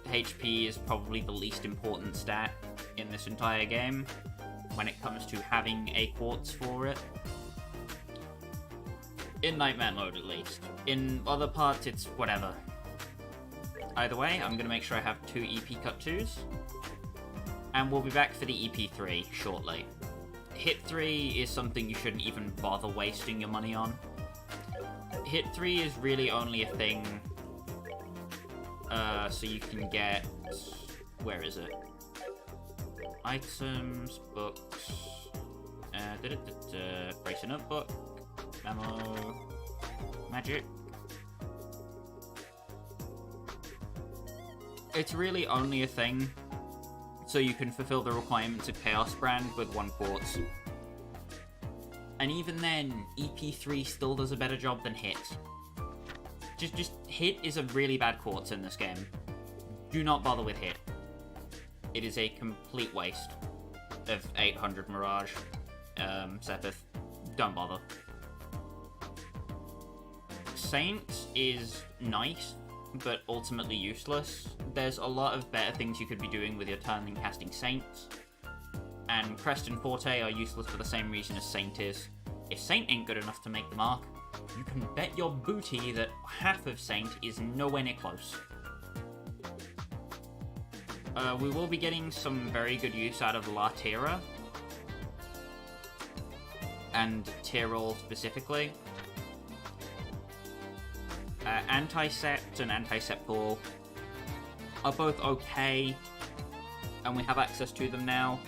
HP is probably the least important stat in this entire game when it comes to having a quartz for it. In Nightmare mode, at least. In other parts, it's whatever. Either way, I'm going to make sure I have 2 EP Cut 2s. And we'll be back for the EP3 shortly. Hit 3 is something you shouldn't even bother wasting your money on. Hit 3 is really only a thing so you can get... Where is it? Items, books... Brace a notebook, memo, magic. It's really only a thing so you can fulfill the requirements of Chaos Brand with 1 quartz. And even then, EP3 still does a better job than Hit. Just Hit is a really bad quartz in this game. Do not bother with Hit. It is a complete waste of 800 Mirage. Sepith. Don't bother. Saint is nice, but ultimately useless. There's a lot of better things you could be doing with your turn than casting Saints. And Crest and Forte are useless for the same reason as Saint is. If Saint ain't good enough to make the mark, you can bet your booty that half of Saint is nowhere near close. We will be getting some very good use out of La Tira. And Tyrol specifically. Anti-Sept and Anti-Septol are both okay, and we have access to them now,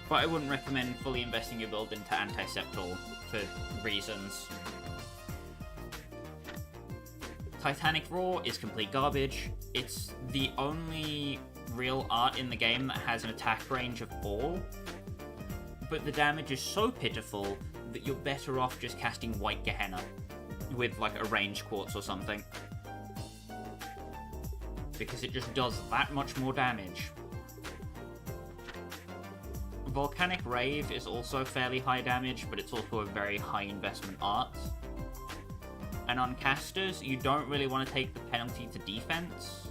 but I wouldn't recommend fully investing your build into Anti-Septol for reasons. Titanic Raw is complete garbage. It's the only real art in the game that has an attack range of all, but the damage is so pitiful that you're better off just casting White Gehenna with like a range quartz or something, because it just does that much more damage. Volcanic Rave is also fairly high damage, but it's also a very high investment art. And on casters, you don't really want to take the penalty to defense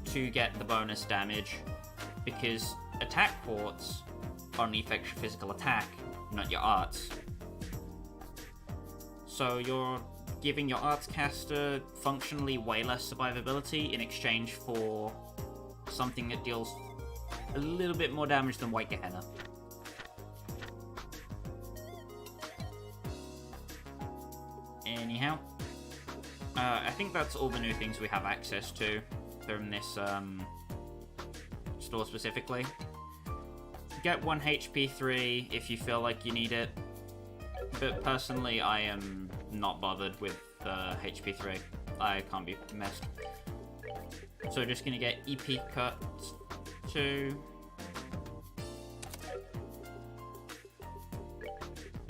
to get the bonus damage, because attack quartz only affects your physical attack, not your arts. So you're giving your arts caster functionally way less survivability in exchange for something that deals a little bit more damage than White Gehenna. Anyhow, I think that's all the new things we have access to from this store specifically. Get 1 HP 3 if you feel like you need it, but personally I am not bothered with HP 3. I can't be messed. So just gonna get EP Cut 2.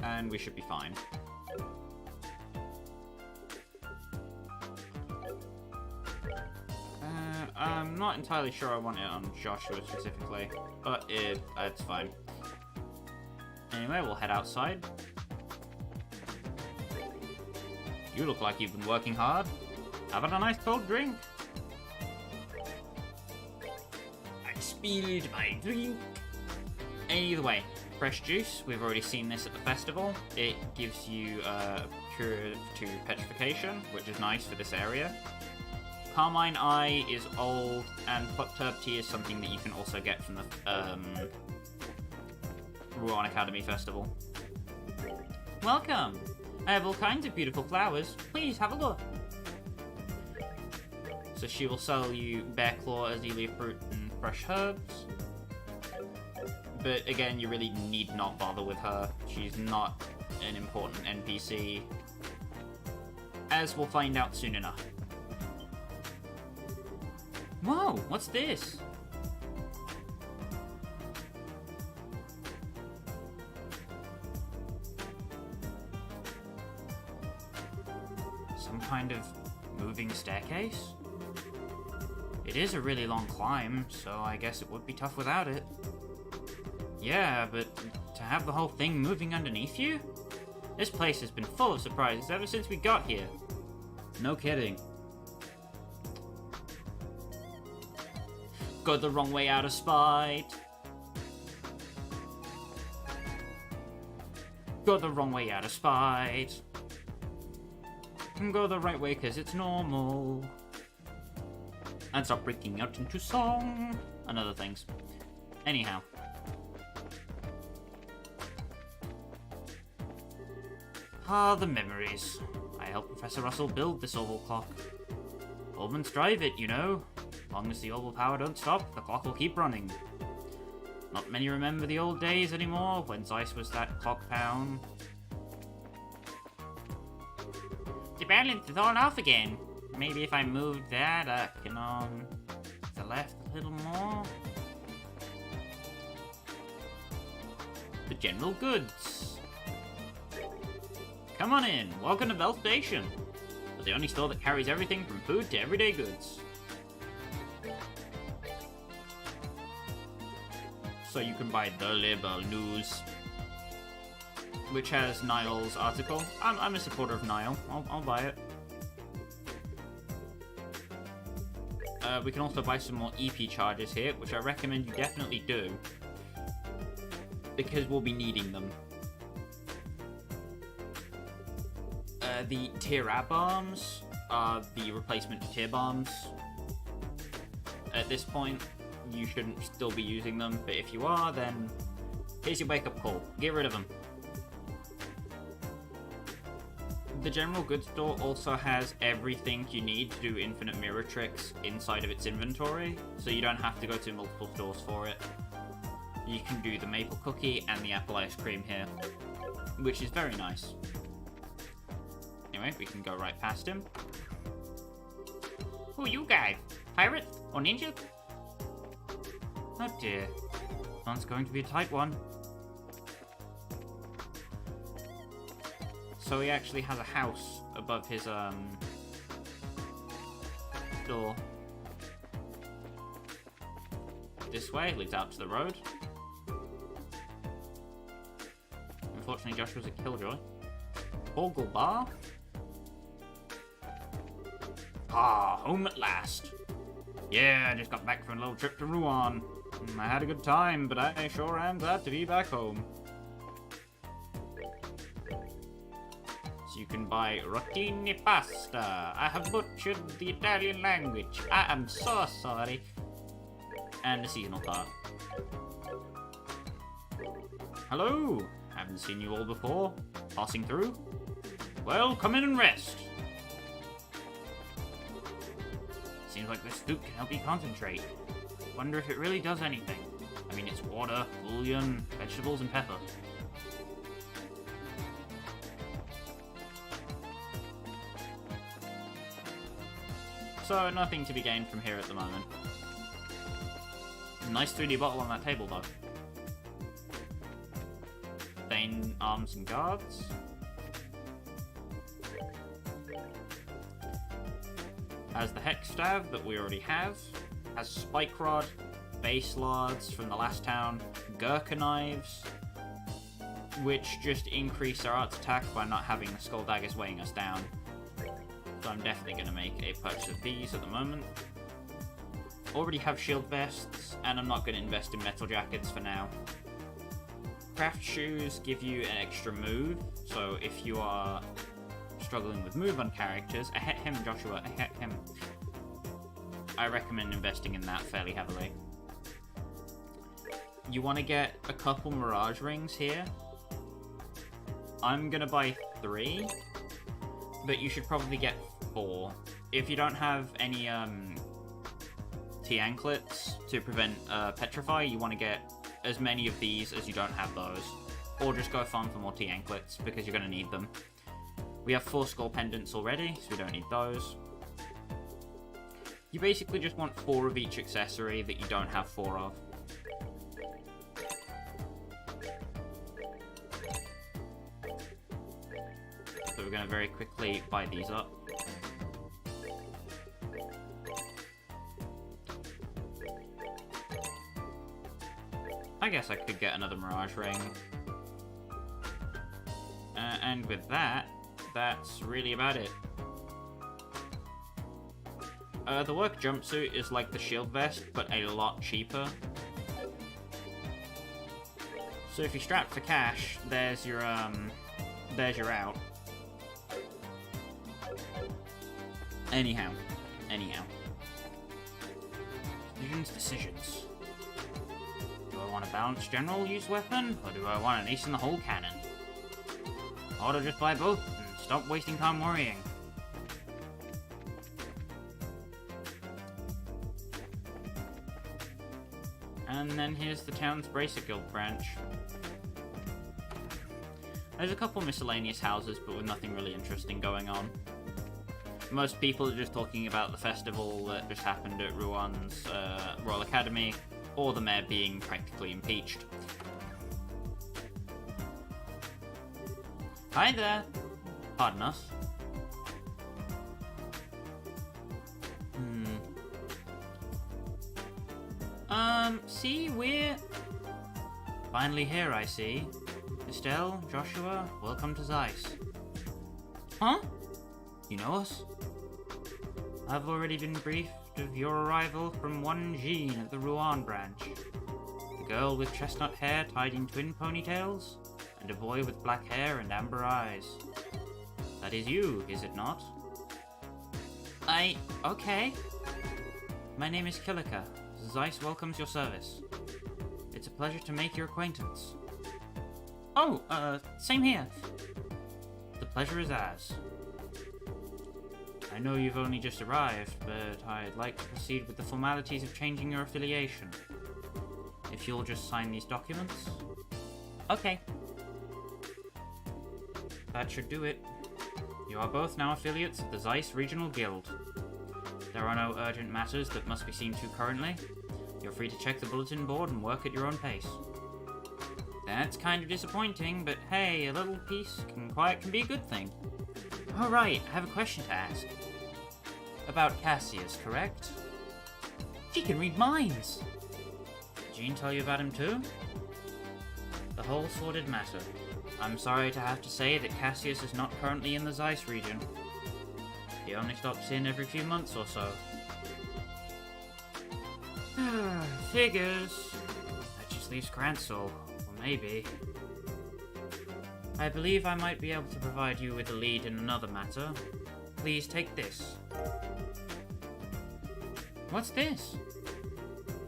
And we should be fine. I'm not entirely sure I want it on Joshua specifically, but it's fine. Anyway, we'll head outside. You look like you've been working hard. Having a nice cold drink? I spilled my drink. Either way, fresh juice. We've already seen this at the festival. It gives you cure to petrification, which is nice for this area. Carmine Eye is old, and Pluckturb Tea is something that you can also get from the Ruan Academy Festival. Welcome! I have all kinds of beautiful flowers. Please have a look. So she will sell you Bear Claw, Azalea Fruit, and fresh herbs. But again, you really need not bother with her. She's not an important NPC, as we'll find out soon enough. Whoa, what's this? Some kind of moving staircase? It is a really long climb, so I guess it would be tough without it. Yeah, but to have the whole thing moving underneath you? This place has been full of surprises ever since we got here. No kidding. Go the wrong way out of spite. Go the wrong way out of spite. Go the right way because it's normal. and stop breaking out into song and other things. Anyhow. Ah, the memories. I helped Professor Russell build this oval clock. Orbments drive it, you know. As long as the oval power don't stop, the clock will keep running. Not many remember the old days anymore, when Zeiss was that clock pound. The balance is on off again. Maybe if I moved that up and on the left a little more. The general goods. Come on in, welcome to Bell Station. We're the only store that carries everything from food to everyday goods. So you can buy the Liberl news, which has Niall's article. I'm a supporter of Niall. I'll buy it. We can also buy some more EP charges here, which I recommend you definitely do, because we'll be needing them. The tear bombs are the replacement to tear bombs. At this point, you shouldn't still be using them, but if you are, then here's your wake-up call. Get rid of them. The general goods store also has everything you need to do infinite mirror tricks inside of its inventory, so you don't have to go to multiple stores for it. You can do the maple cookie and the apple ice cream here, which is very nice. Anyway, we can go right past him. Who are you guys? Pirates or ninjas? Oh dear. This one's going to be a tight one. So he actually has a house above his door. This way leads out to the road. Unfortunately, Joshua's a killjoy. Bogle Bar. Ah, home at last. Yeah, I just got back from a little trip to Ruan. I had a good time, but I sure am glad to be back home. So you can buy rotini pasta. I have butchered the Italian language. I am so sorry. And a seasonal card. Hello. Haven't seen you all before. Passing through? Well, come in and rest. Seems like this soup can help you concentrate. Wonder if it really does anything. I mean, it's water, bouillon, vegetables, and pepper. So, nothing to be gained from here at the moment. Nice 3D bottle on that table, though. Thane arms and guards. Has the hex staff that we already have. Has spike rod, base lards from the last town, Gurkha knives, which just increase our arts attack by not having the skull daggers weighing us down. So I'm definitely going to make a purchase of these at the moment. Already have shield vests, and I'm not going to invest in metal jackets for now. Craft shoes give you an extra move, so if you are struggling with move on characters, ahem Joshua, ahem, I recommend investing in that fairly heavily. You want to get a couple Mirage rings here. I'm going to buy 3, but you should probably get 4. If you don't have any T-anklets to prevent petrify, you want to get as many of these as you don't have those. Or just go farm for more T-anklets, because you're going to need them. We have 4 skull pendants already, so we don't need those. You basically just want 4 of each accessory that you don't have 4 of. So we're going to very quickly buy these up. I guess I could get another Mirage ring. And with that, that's really about it. The work jumpsuit is like the shield vest, but a lot cheaper. So if you strap for cash, there's your out. Anyhow. Decisions. Do I want a balanced general use weapon, or do I want an ace in the hole cannon? Or to just buy both and stop wasting time worrying. And then here's the town's Bracer Guild branch. There's a couple miscellaneous houses, but with nothing really interesting going on. Most people are just talking about the festival that just happened at Ruan's Royal Academy, or the mayor being practically impeached. Hi there! Pardon us. See, we're finally here, I see. Estelle, Joshua, welcome to Zeiss. Huh? You know us? I've already been briefed of your arrival from one Jean at the Ruan branch. The girl with chestnut hair tied in twin ponytails, and a boy with black hair and amber eyes. That is you, is it not? Okay. My name is Kilika. Zeiss welcomes your service. It's a pleasure to make your acquaintance. Oh, same here. The pleasure is ours. I know you've only just arrived, but I'd like to proceed with the formalities of changing your affiliation. If you'll just sign these documents. Okay. That should do it. You are both now affiliates of the Zeiss Regional Guild. There are no urgent matters that must be seen to currently. You're free to check the bulletin board and work at your own pace. That's kind of disappointing, but hey, a little peace can be a good thing. Alright, I have a question to ask. About Cassius, correct? She can read minds! Did Jean tell you about him too? The whole sordid matter. I'm sorry to have to say that Cassius is not currently in the Zeiss region. He only stops in every few months or so. Figures. That just leaves Cransel. Or maybe. I believe I might be able to provide you with a lead in another matter. Please take this. What's this?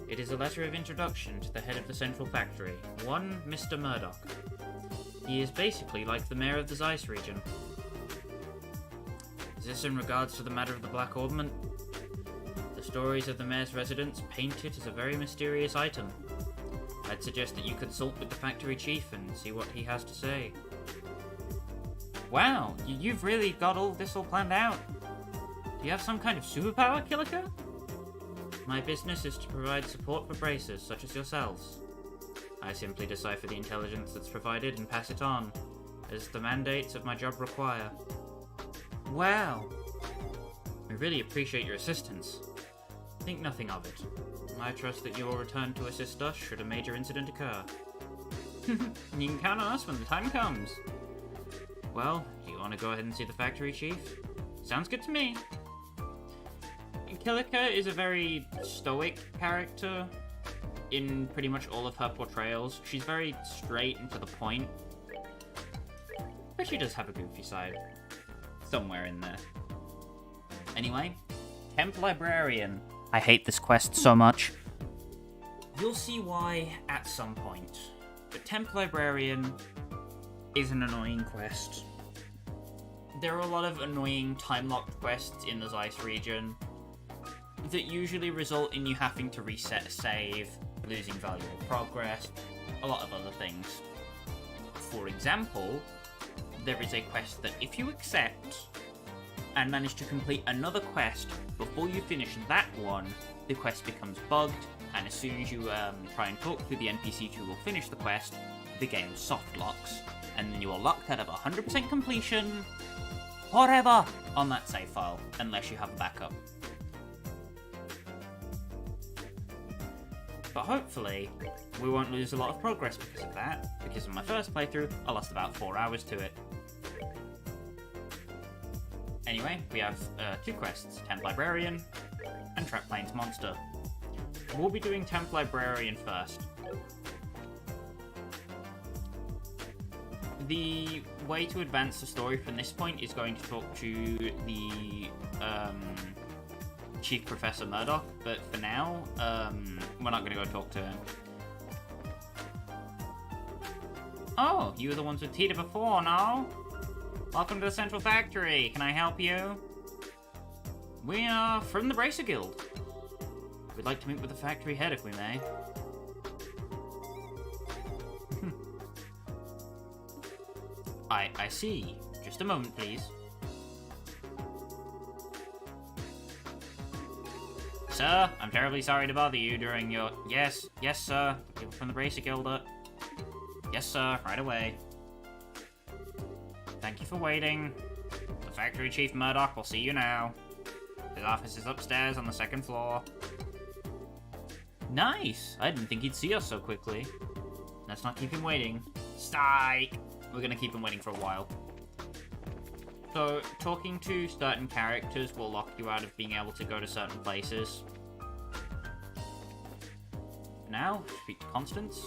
It is a letter of introduction to the head of the central factory, one Mr. Murdoch. He is basically like the mayor of the Zeiss region. Is this in regards to the matter of the Black Orbment? The stories of the mayor's residence paint it as a very mysterious item. I'd suggest that you consult with the factory chief and see what he has to say. Wow, you've really got all this all planned out. Do you have some kind of superpower, Kilika? My business is to provide support for bracers such as yourselves. I simply decipher the intelligence that's provided and pass it on, as the mandates of my job require. Wow. We really appreciate your assistance. Think nothing of it. I trust that you will return to assist us should a major incident occur. You can count on us when the time comes. Well, do you want to go ahead and see the factory chief? Sounds good to me. Kilika is a very stoic character in pretty much all of her portrayals. She's very straight and to the point. But she does have a goofy side. Somewhere in there. Anyway, Temp Librarian. I hate this quest so much. You'll see why at some point. But Temp Librarian is an annoying quest. There are a lot of annoying time-locked quests in the Zeiss region that usually result in you having to reset a save, losing valuable progress, a lot of other things. For example, there is a quest that if you accept and manage to complete another quest before you finish that one, the quest becomes bugged, and as soon as you try and talk to the NPC who will finish the quest, the game soft locks, and then you are locked out of 100% completion forever on that save file, unless you have a backup. But hopefully, we won't lose a lot of progress because of that, because in my first playthrough, I lost about 4 hours to it. Anyway, we have 2 quests, Temp Librarian and Trap Plains Monster. We'll be doing Temp Librarian first. The way to advance the story from this point is going to talk to the Chief Professor Murdoch, but for now, we're not gonna go talk to him. Oh, you were the ones with Tita before, no? Welcome to the Central Factory. Can I help you? We are from the Bracer Guild. We'd like to meet with the factory head, if we may. I see. Just a moment, please. Sir, I'm terribly sorry to bother you during your... Yes, sir. People from the Bracer Guild. Yes, sir. Right away. Thank you for waiting. The Factory Chief Murdoch will see you now. His office is upstairs on the 2nd floor. Nice! I didn't think he'd see us so quickly. Let's not keep him waiting. Psych! We're gonna keep him waiting for a while. So, talking to certain characters will lock you out of being able to go to certain places. Now, speak to Constance.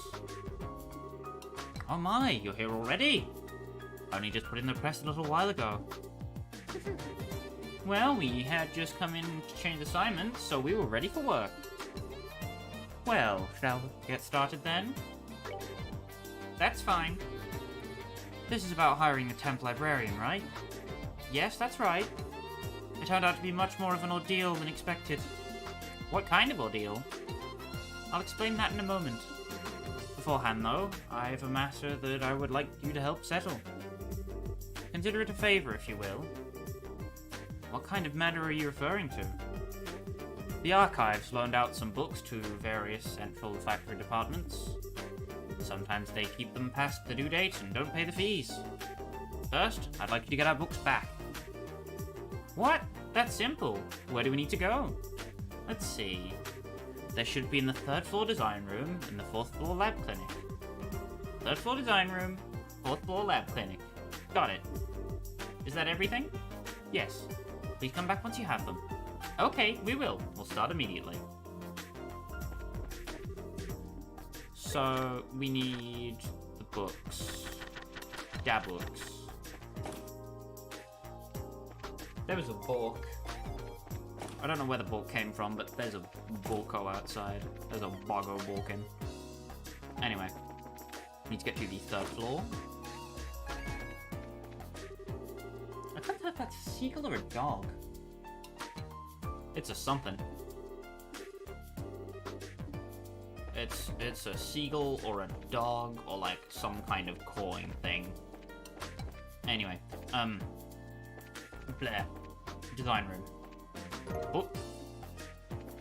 Oh my, you're here already? Only just put in the press a little while ago. Well, we had just come in to change assignments, so we were ready for work. Well, shall we get started then? That's fine. This is about hiring the temp librarian, right? Yes, that's right. It turned out to be much more of an ordeal than expected. What kind of ordeal? I'll explain that in a moment. Beforehand, though, I have a matter that I would like you to help settle. Consider it a favor, if you will. What kind of matter are you referring to? The archives loaned out some books to various central factory departments. Sometimes they keep them past the due date and don't pay the fees. First, I'd like you to get our books back. What? That's simple. Where do we need to go? Let's see. They should be in the 3rd floor design room and the 4th floor lab clinic. 3rd floor design room, 4th floor lab clinic. Got it. Is that everything? Yes. Please come back once you have them. Okay, we will. We'll start immediately. So, we need the books. Da books. There was a book. I don't know where the book came from, but there's a bulko outside. There's a boggo walking. Anyway, need to get to the 3rd floor. I can't tell if that's a seagull or a dog. It's a something. It's a seagull or a dog or like some kind of coin thing. Anyway, Blair. Design room. Oh.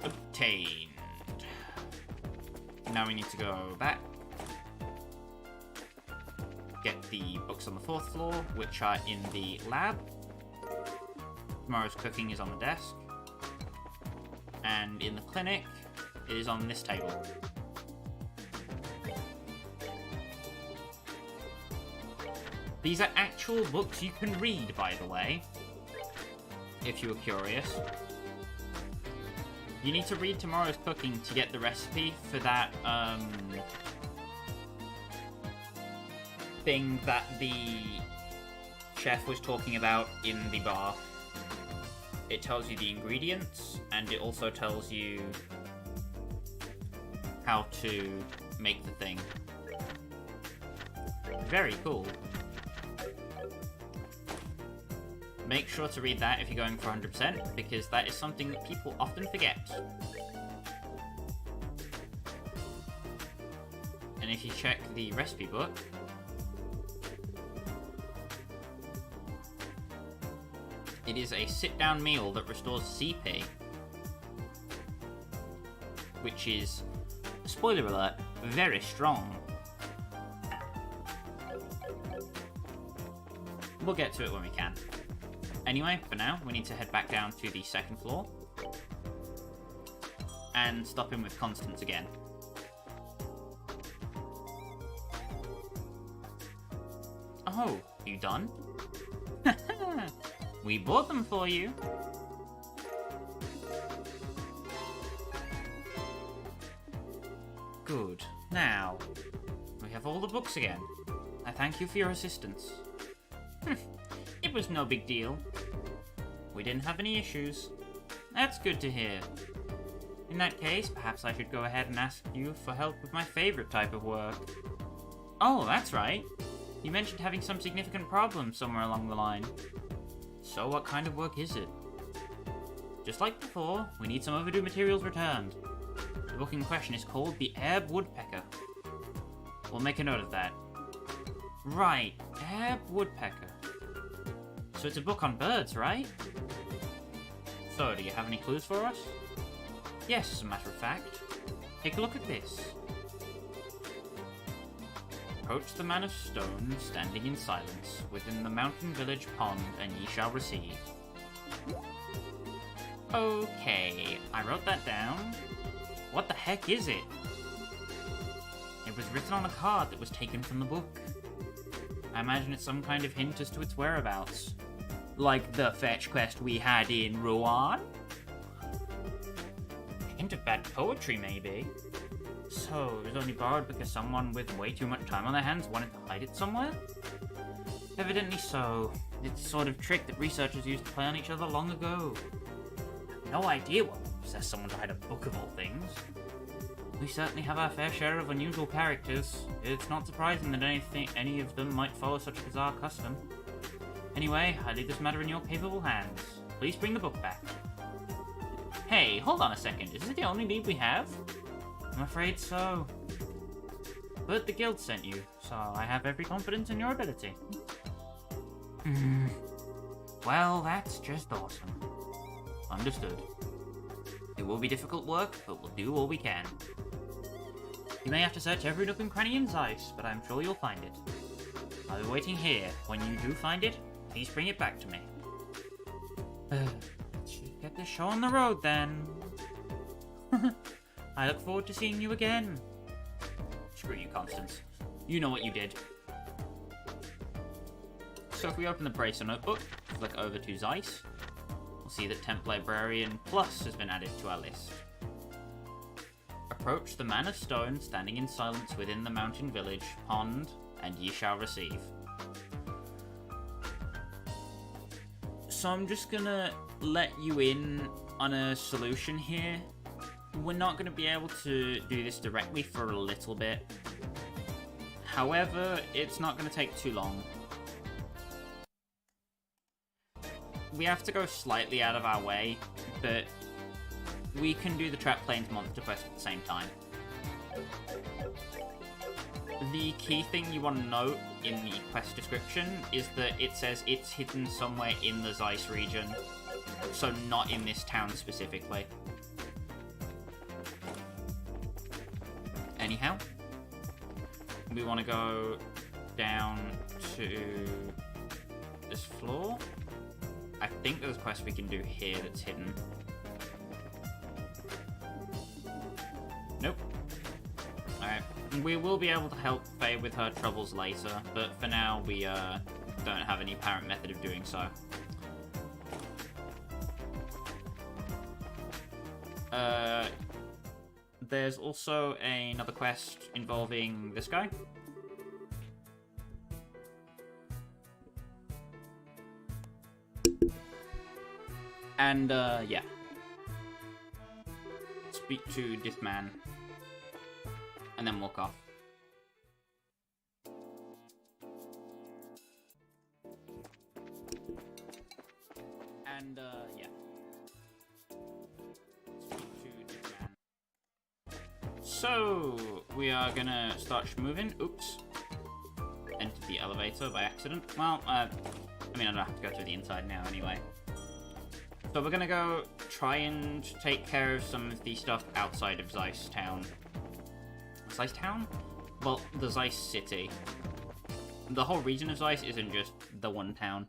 Obtained. Now we need to go back. Get the books on the 4th floor, which are in the lab. Tomorrow's cooking is on the desk. And in the clinic, it is on this table. These are actual books you can read, by the way, if you were curious. You need to read Tomorrow's Cooking to get the recipe for that, thing that the chef was talking about in the bar. It tells you the ingredients, and it also tells you how to make the thing. Very cool. Make sure to read that if you're going for 100%, because that is something that people often forget. And if you check the recipe book, it is a sit-down meal that restores CP, which is, spoiler alert, very strong. We'll get to it when we can. Anyway, for now, we need to head back down to the 2nd floor and stop in with Constance again. Oh, you done? We bought them for you. Good. Now, we have all the books again. I thank you for your assistance. It was no big deal. We didn't have any issues. That's good to hear. In that case, perhaps I should go ahead and ask you for help with my favorite type of work. Oh, that's right. You mentioned having some significant problems somewhere along the line. So what kind of work is it? Just like before, we need some overdue materials returned. The book in question is called The Herb Woodpecker. We'll make a note of that. Right, Herb Woodpecker. So it's a book on birds, right? So, do you have any clues for us? Yes, as a matter of fact. Take a look at this. Approach the man of stone, standing in silence, within the mountain village pond, and ye shall receive. Okay, I wrote that down. What the heck is it? It was written on a card that was taken from the book. I imagine it's some kind of hint as to its whereabouts. Like the fetch quest we had in Ruan? A hint of bad poetry, maybe? So, it was only borrowed because someone with way too much time on their hands wanted to hide it somewhere? Evidently so. It's the sort of trick that researchers used to play on each other long ago. No idea what would possess someone to hide a book of all things. We certainly have our fair share of unusual characters. It's not surprising that any of them might follow such a bizarre custom. Anyway, I leave this matter in your capable hands. Please bring the book back. Hey, hold on a second. Is this the only lead we have? I'm afraid so. But the guild sent you, so I have every confidence in your ability. Well, that's just awesome. Understood. It will be difficult work, but we'll do all we can. You may have to search every nook and cranny in Zeiss, but I'm sure you'll find it. I'll be waiting here. When you do find it, please bring it back to me. Let's get this show on the road, then. I look forward to seeing you again. Screw you, Constance. You know what you did. So if we open the Bracer notebook, click over to Zeiss, we'll see that Temp Librarian Plus has been added to our list. Approach the man of stone standing in silence within the mountain village pond, and ye shall receive. So I'm just gonna let you in on a solution here. We're not gonna be able to do this directly for a little bit. However, it's not gonna take too long. We have to go slightly out of our way, but we can do the Trap Plains monster quest at the same time. The key thing you want to note in the quest description is that it says it's hidden somewhere in the Zeiss region, so not in this town specifically. Anyhow, we want to go down to this floor. I think there's a quest we can do here that's hidden. Nope. Alright. We will be able to help Faye with her troubles later, but for now we don't have any apparent method of doing so. There's also another quest involving this guy. And, yeah. Speak to this man. And then walk off. And, yeah. Speak to this man. So, we are gonna start moving. Oops. Entered the elevator by accident. Well, I mean, I don't have to go through the inside now anyway. So we're gonna go try and take care of some of the stuff outside of Zeiss Town. Zeiss Town? Well, the Zeiss City. The whole region of Zeiss isn't just the one town.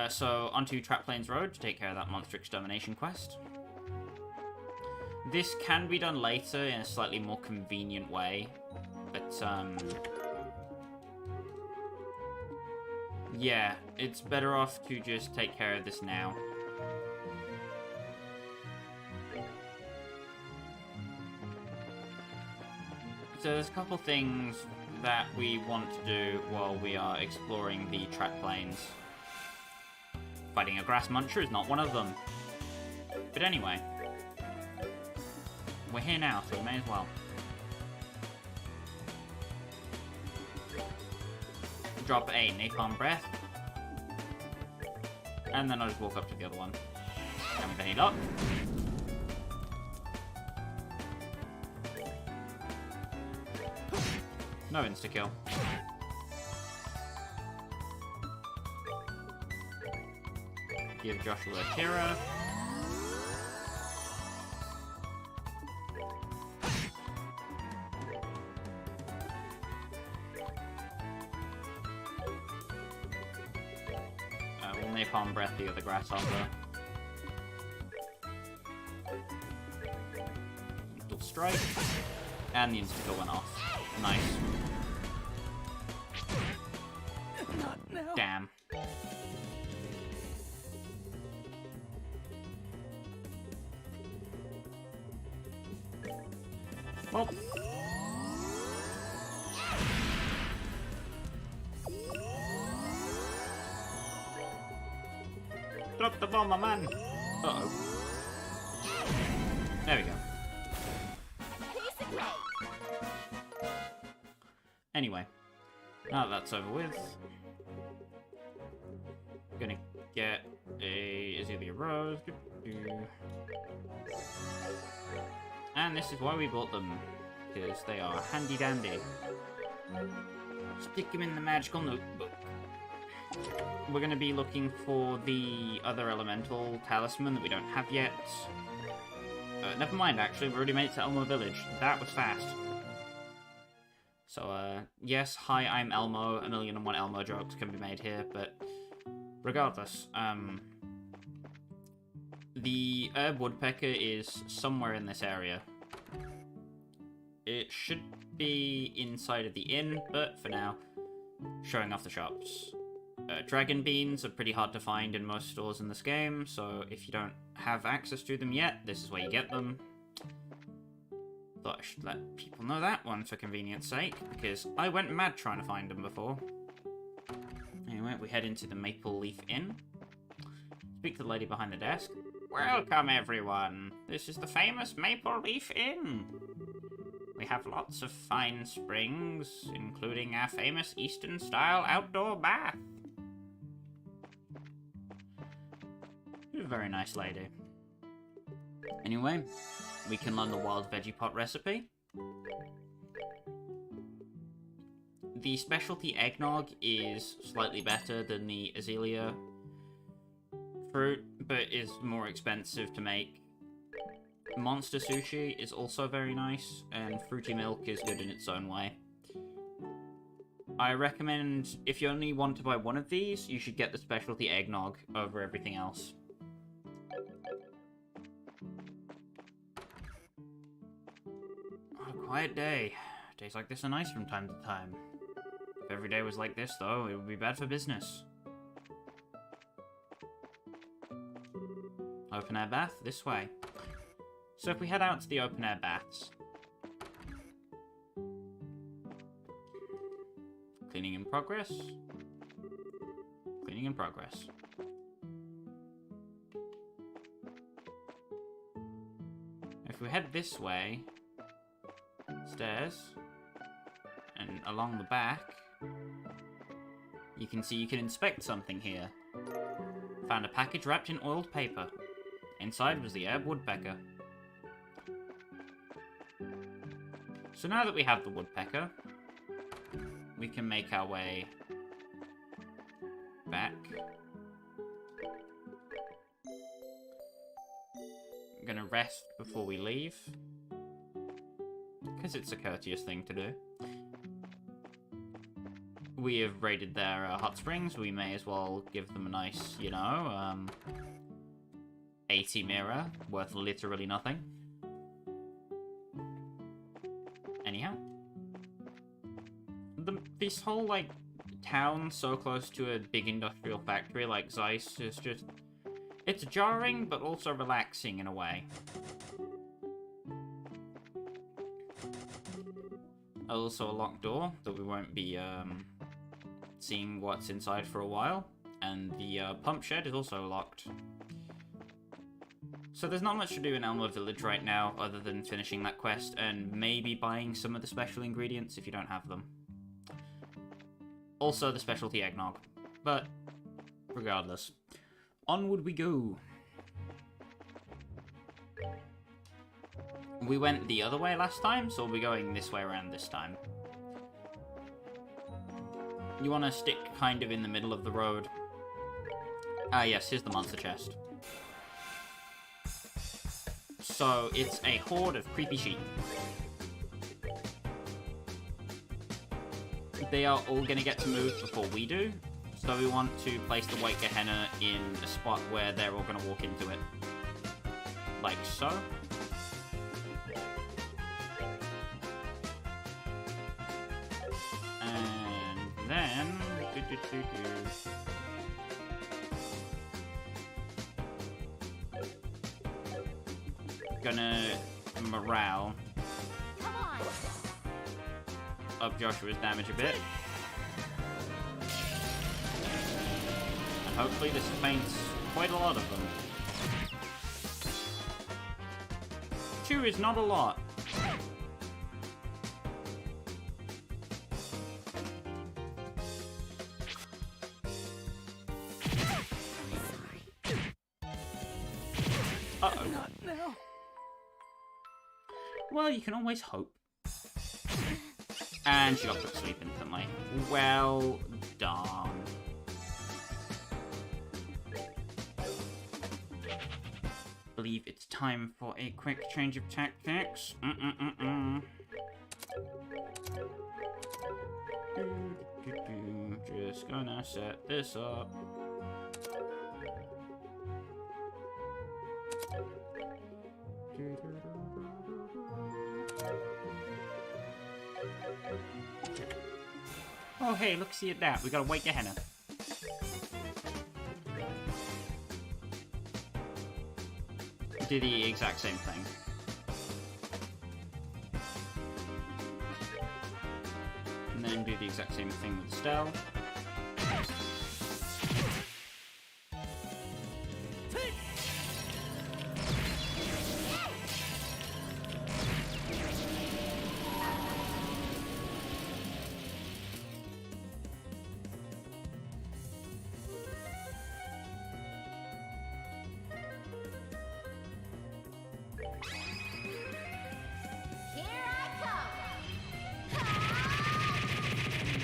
So onto Trap Plains Road to take care of that monster extermination quest. This can be done later in a slightly more convenient way, but yeah, it's better off to just take care of this now. So there's a couple things that we want to do while we are exploring the Trap Plains. Fighting a grass muncher is not one of them. But anyway, we're here now, so we may as well. Drop a napalm breath. And then I'll just walk up to the other one. And with any luck. No insta-kill. Give Joshua a Tira. We'll napalm breath the other grasshopper. Dual strike. And the insta-kill went off. Nice. Not now. Damn. Well. Drop the bomb, my man. Uh-oh. There we go. Piece of cake. Anyway, now that that's over with, we're gonna get a Azalea Rose. And this is why we bought them, because they are handy dandy. Stick them in the magical notebook. We're gonna be looking for the other elemental talisman that we don't have yet. Never mind, actually, we've already made it to Elmo Village. That was fast. So, yes, hi, I'm Elmo. 1,000,001 Elmo jokes can be made here, but regardless, the herb woodpecker is somewhere in this area. It should be inside of the inn, but for now, showing off the shops. Dragon beans are pretty hard to find in most stores in this game, so if you don't have access to them yet, this is where you get them. Thought I should let people know that one for convenience sake, because I went mad trying to find them before. Anyway, we head into the Maple Leaf Inn. Speak to the lady behind the desk. Welcome, everyone. This is the famous Maple Leaf Inn. We have lots of fine springs, including our famous Eastern-style outdoor bath. You're a very nice lady. Anyway, we can learn the wild veggie pot recipe. The specialty eggnog is slightly better than the azalea fruit, but is more expensive to make. Monster sushi is also very nice, and fruity milk is good in its own way. I recommend, if you only want to buy one of these, you should get the specialty eggnog over everything else. What a quiet day. Days like this are nice from time to time. If every day was like this, though, it would be bad for business. Open air bath, this way. So if we head out to the open air baths. Cleaning in progress. Cleaning in progress. If we head this way, stairs, and along the back, you can see you can inspect something here. Found a package wrapped in oiled paper. Inside was the herb woodpecker. So now that we have the woodpecker, we can make our way back. I'm gonna rest before we leave, because it's a courteous thing to do. We have raided their hot springs, we may as well give them a nice, 80 mirror, worth literally nothing. Anyhow. This whole, town so close to a big industrial factory like Zeiss is just... It's jarring, but also relaxing in a way. Also a locked door that we won't be, seeing what's inside for a while. And the pump shed is also locked. So there's not much to do in Elmo Village right now, other than finishing that quest and maybe buying some of the special ingredients if you don't have them. Also the specialty eggnog. But, regardless. Onward we go. We went the other way last time, so we'll be going this way around this time. You want to stick kind of in the middle of the road. Ah yes, here's the monster chest. So, it's a horde of creepy sheep. They are all going to get to move before we do, so we want to place the white Gehenna in a spot where they're all going to walk into it. Like so. And then... Gonna morale Come on. up Joshua's damage a bit. And hopefully this faints quite a lot of them. 2 is not a lot. Uh-oh. Not now. Well, you can always hope. And she got put to sleep instantly. Well done. Believe it's time for a quick change of tactics. Just gonna set this up. Oh hey, look, see at that. We got a white Gehenna. Do the exact same thing. And then do the exact same thing with Stell.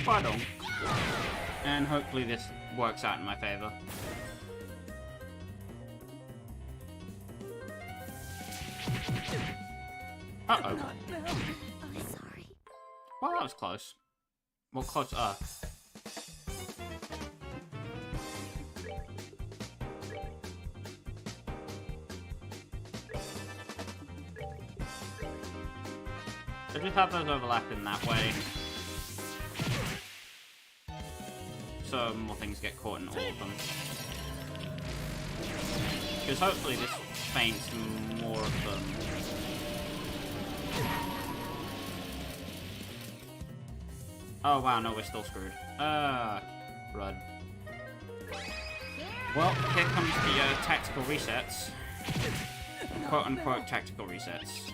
Pardon. And hopefully this works out in my favor. Uh-oh. Not now. I'm sorry. Well, that was close. Well, close. So just have those overlapping that way. So more things get caught in all of them. Because hopefully this faints more of them. Oh wow, no, we're still screwed. Rud. Well, here comes the tactical resets. Quote unquote tactical resets.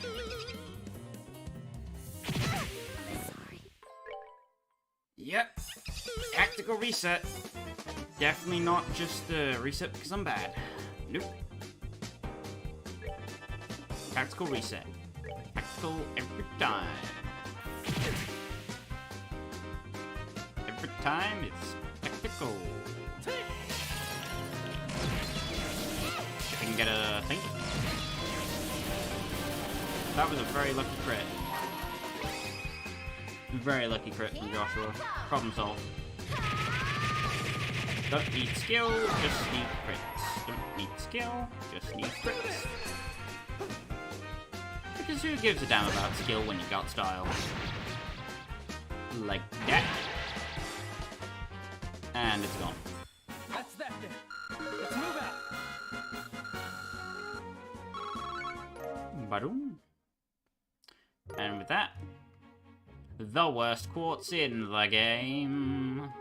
Yep. Tactical reset. Definitely not just a reset because I'm bad. Nope. Tactical reset. Tactical every time. Every time it's tactical. If I can get a thing. That was a very lucky crit. Very lucky crit from Joshua. Problem solved. Don't need skill, just need crits. Don't need skill, just need crits. Because who gives a damn about skill when you got style? Like that. And it's gone. That's that then. Let's move out. Badoom. And with that, the worst quartz in the game.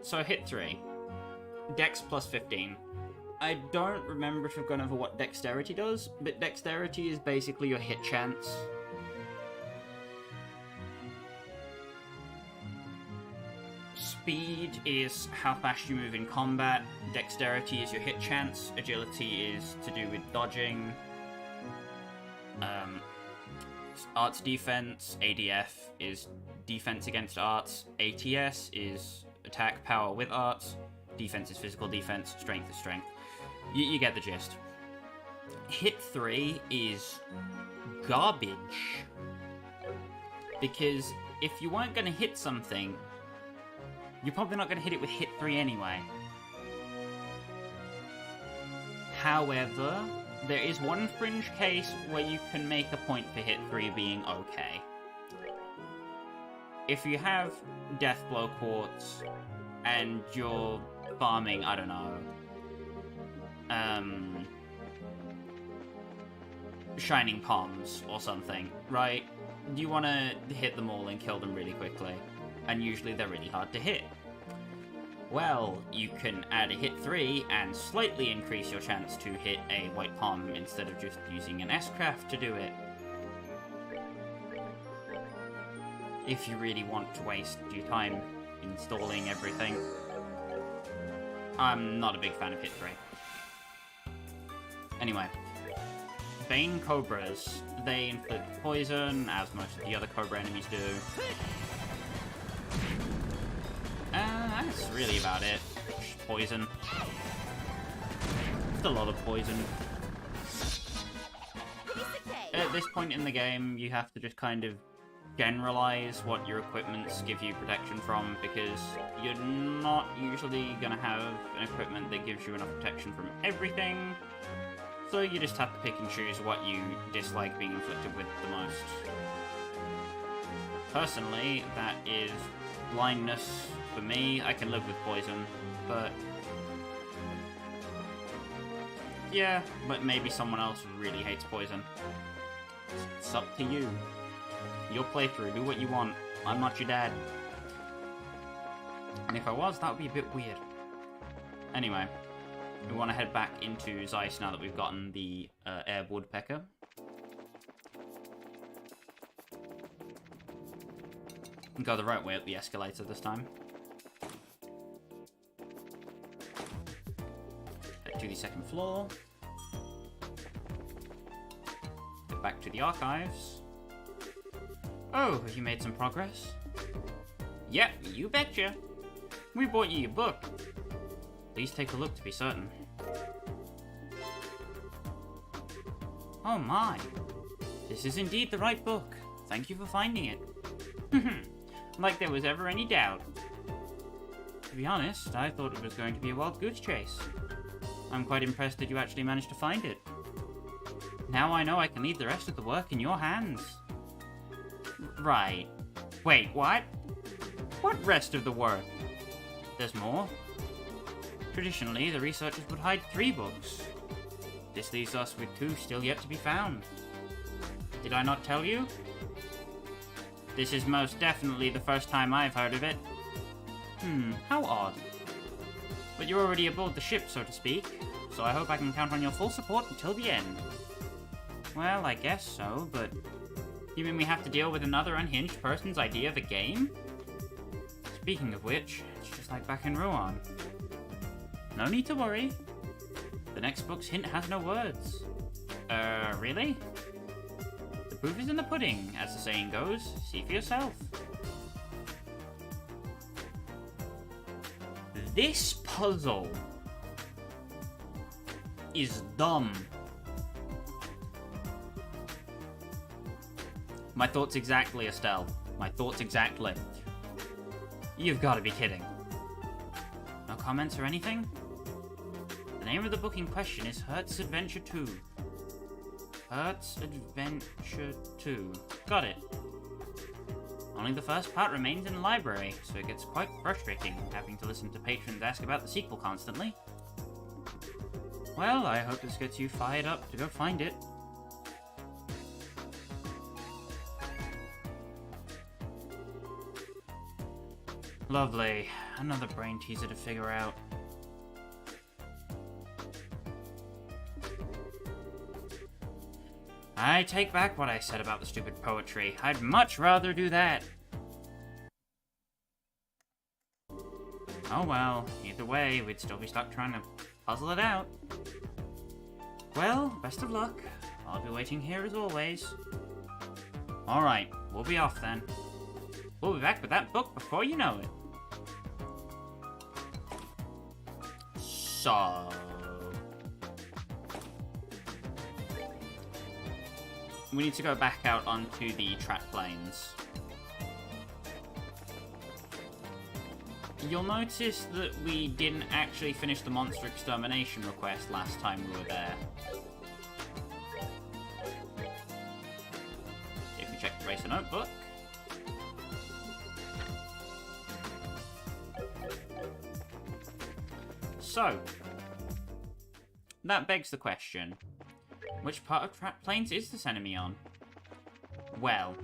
So hit 3. Dex plus 15. I don't remember if we've gone over what dexterity does, but dexterity is basically your hit chance. Speed is how fast you move in combat, dexterity is your hit chance, agility is to do with dodging, arts defense, ADF is defense against arts, ATS is attack power with arts, defense is physical defense, strength is strength. You get the gist. Hit 3 is garbage. Because if you weren't going to hit something, you're probably not going to hit it with hit 3 anyway. However, there is one fringe case where you can make a point for hit 3 being okay. If you have Death Blow Quartz and you're farming, I don't know, Shining Palms or something, right? You want to hit them all and kill them really quickly, and usually they're really hard to hit. Well, you can add a hit 3 and slightly increase your chance to hit a White Palm instead of just using an S-Craft to do it. If you really want to waste your time installing everything. I'm not a big fan of hit 3. Anyway. Bane Cobras. They inflict poison, as most of the other Cobra enemies do. That's really about it. Poison. Just a lot of poison. At this point in the game, you have to just kind of generalize what your equipments give you protection from, because you're not usually going to have an equipment that gives you enough protection from everything. So you just have to pick and choose what you dislike being inflicted with the most. Personally, that is blindness for me. I can live with poison, but yeah, but maybe someone else really hates poison. It's up to you. Your playthrough, do what you want. I'm not your dad. And if I was, that would be a bit weird. Anyway. We want to head back into Zeiss now that we've gotten the air woodpecker. Go the right way up the escalator this time. Head to the second floor. Get back to the archives. Oh, have you made some progress? Yep, you betcha. We bought you your book. Please take a look to be certain. Oh my! This is indeed the right book. Thank you for finding it. Like there was ever any doubt. To be honest, I thought it was going to be a wild goose chase. I'm quite impressed that you actually managed to find it. Now I know I can leave the rest of the work in your hands. Right. Wait, what? What rest of the work? There's more? Traditionally, the researchers would hide 3 books. This leaves us with 2 still yet to be found. Did I not tell you? This is most definitely the first time I've heard of it. How odd. But you're already aboard the ship, so to speak, so I hope I can count on your full support until the end. Well, I guess so, but you mean we have to deal with another unhinged person's idea of a game? Speaking of which, it's just like back in Ruan. No need to worry. The next book's hint has no words. Really? The proof is in the pudding, as the saying goes. See for yourself. This puzzle is dumb. My thoughts exactly, Estelle. My thoughts exactly. You've got to be kidding. No comments or anything? The name of the book in question is Hertz Adventure 2. Hertz Adventure 2. Got it. Only the first part remains in the library, so it gets quite frustrating having to listen to patrons ask about the sequel constantly. Well, I hope this gets you fired up to go find it. Lovely. Another brain teaser to figure out. I take back what I said about the stupid poetry. I'd much rather do that. Oh well, either way, we'd still be stuck trying to puzzle it out. Well, best of luck. I'll be waiting here as always. Alright, we'll be off then. We'll be back with that book before you know it. So... we need to go back out onto the track plains. You'll notice that we didn't actually finish the monster extermination request last time we were there. If we check the racer notebook. So, that begs the question, which part of Track Plains is this enemy on? Well,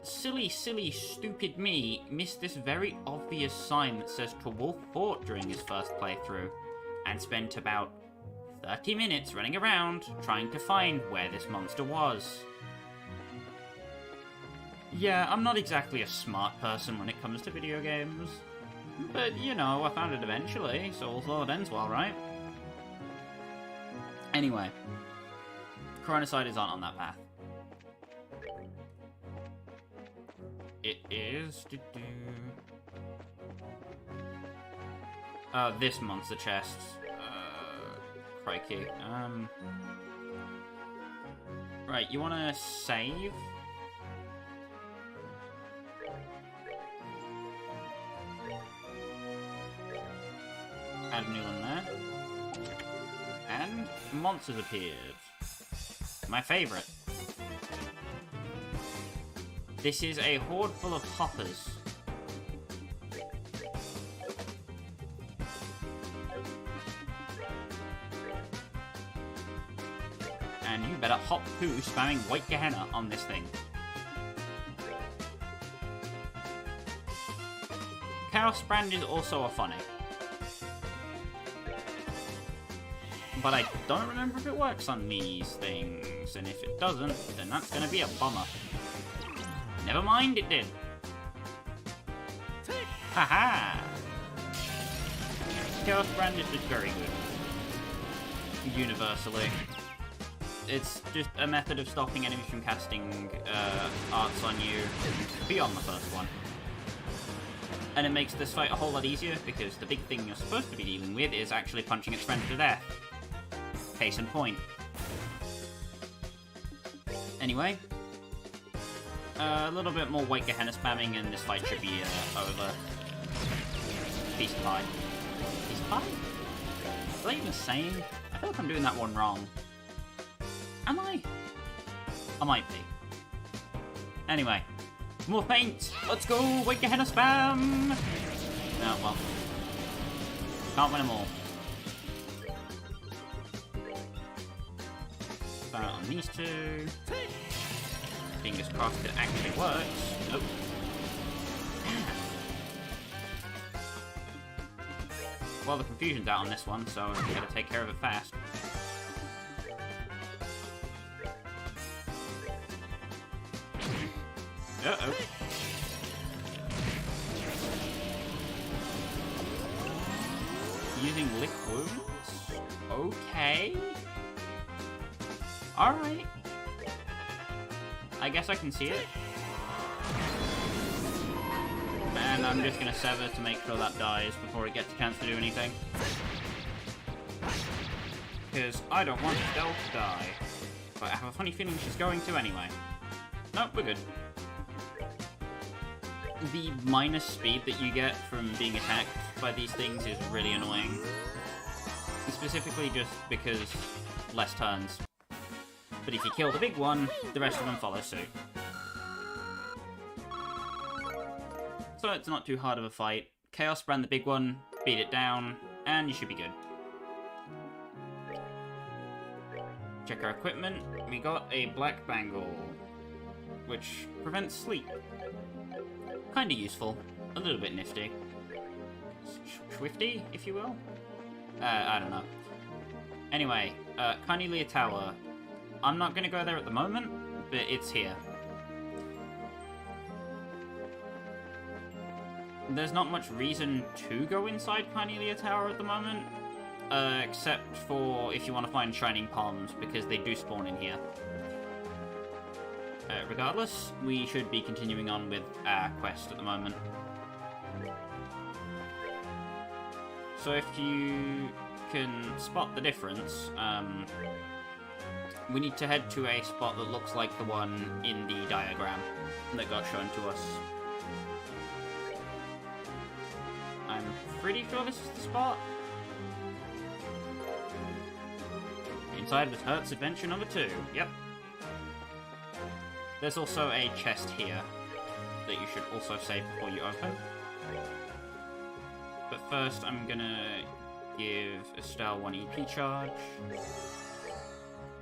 silly, stupid me missed this very obvious sign that says Wolf Fort during his first playthrough, and spent about 30 minutes running around trying to find where this monster was. Yeah, I'm not exactly a smart person when it comes to video games, but you know, I found it eventually, so although it ends well, right? Anyway, Chronociders aren't on that path. It is... this monster chest. Crikey. Right, you wanna save? Add a new one there. And monsters appeared. My favourite. This is a horde full of hoppers. And you better hop poo spamming White Gehenna on this thing. Chaos Brand is also a funny. But I don't remember if it works on these things, and if it doesn't, then that's gonna be a bummer. Never mind, it did. Haha! Chaos Brand is just very good. Universally. It's just a method of stopping enemies from casting arts on you beyond the first one. And it makes this fight a whole lot easier, because the big thing you're supposed to be dealing with is actually punching its friend to death. Case in point. Anyway, a little bit more White Gehenna spamming and this fight should be over. Piece of pie. Piece of pie? Is that even the same? I feel like I'm doing that one wrong. Am I? I might be. Anyway, more paint! Let's go! White Gehenna spam! Oh, well. Can't win them all. On these two. Fingers crossed it actually works. Nope. Well, the confusion's out on this one, so we gotta take care of it fast. Uh-oh. Using lick wounds? Okay. Alright. I guess I can see it. And I'm just gonna sever to make sure that dies before it gets a chance to do anything. Because I don't want Stell to die. But I have a funny feeling she's going to anyway. Nope, we're good. The minus speed that you get from being attacked by these things is really annoying. Specifically just because less turns. But if you kill the big one, the rest of them follow suit. So it's not too hard of a fight. Chaos Brand the big one, beat it down, and you should be good. Check our equipment. We got a black bangle, which prevents sleep. Kinda useful. A little bit nifty. Swifty, if you will? I don't know. Anyway, Carnelia Tower. I'm not going to go there at the moment, but it's here. There's not much reason to go inside Carnelia Tower at the moment, except for if you want to find Shining Palms, because they do spawn in here. Regardless, we should be continuing on with our quest at the moment. So if you can spot the difference, we need to head to a spot that looks like the one in the diagram that got shown to us. I'm pretty sure this is the spot. Inside of Hertz Adventure number 2. Yep. There's also a chest here that you should also save before you open. But first, I'm gonna give Estelle 1 EP charge.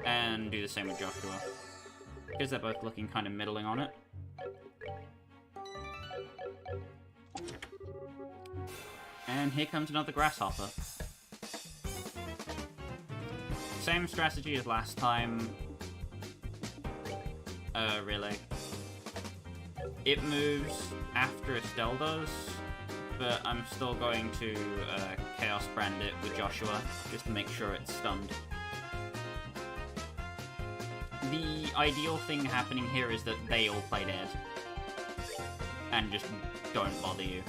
And do the same with Joshua. Because they're both looking kind of middling on it. And here comes another grasshopper. Same strategy as last time. Really. It moves after Estelle does, but I'm still going to Chaos Brand it with Joshua, just to make sure it's stunned. The ideal thing happening here is that they all play dead. And just don't bother you.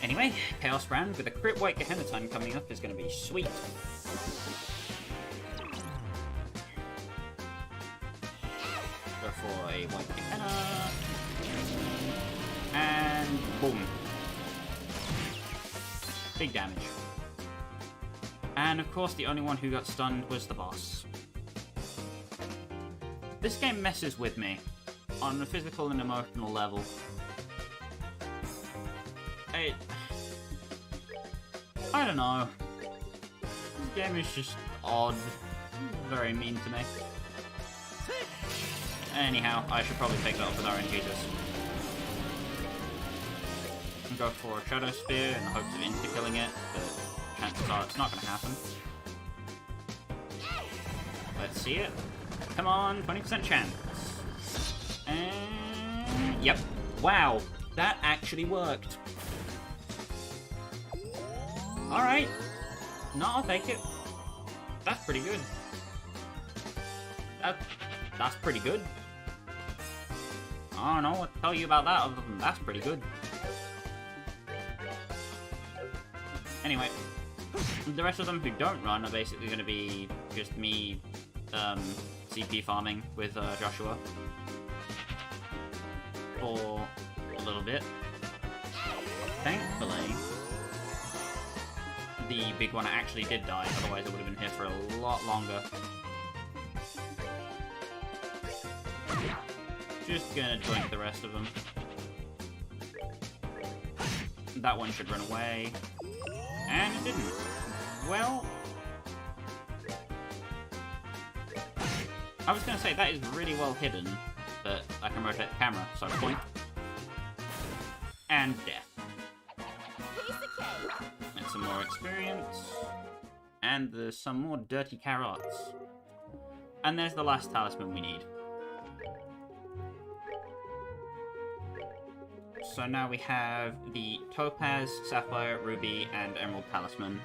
Anyway, Chaos Brand with a crit white Gehenna time coming up is going to be sweet. Go for a white Gehenna. And boom. Big damage. And of course the only one who got stunned was the boss. This game messes with me on a physical and emotional level. I don't know. This game is just odd. Very mean to me. Anyhow, I should probably take that up with RNGs. Go for a Shadow Spear in the hopes of insta-killing it, but chances are it's not going to happen. Let's see it. Come on, 20% chance. And... yep. Wow, that actually worked. Alright. No, I'll take it. That's pretty good. That's pretty good. I don't know what to tell you about that other than that's pretty good. Anyway, the rest of them who don't run are basically going to be just me CP farming with Joshua for a little bit. Thankfully, the big one actually did die, otherwise I would have been here for a lot longer. Just gonna joint the rest of them. That one should run away. And it didn't. Well... I was gonna say, that is really well hidden, but I can rotate the camera, so point. And death. And some more experience. And there's some more dirty carrots. And there's the last talisman we need. So now we have the Topaz, Sapphire, Ruby, and Emerald Talisman.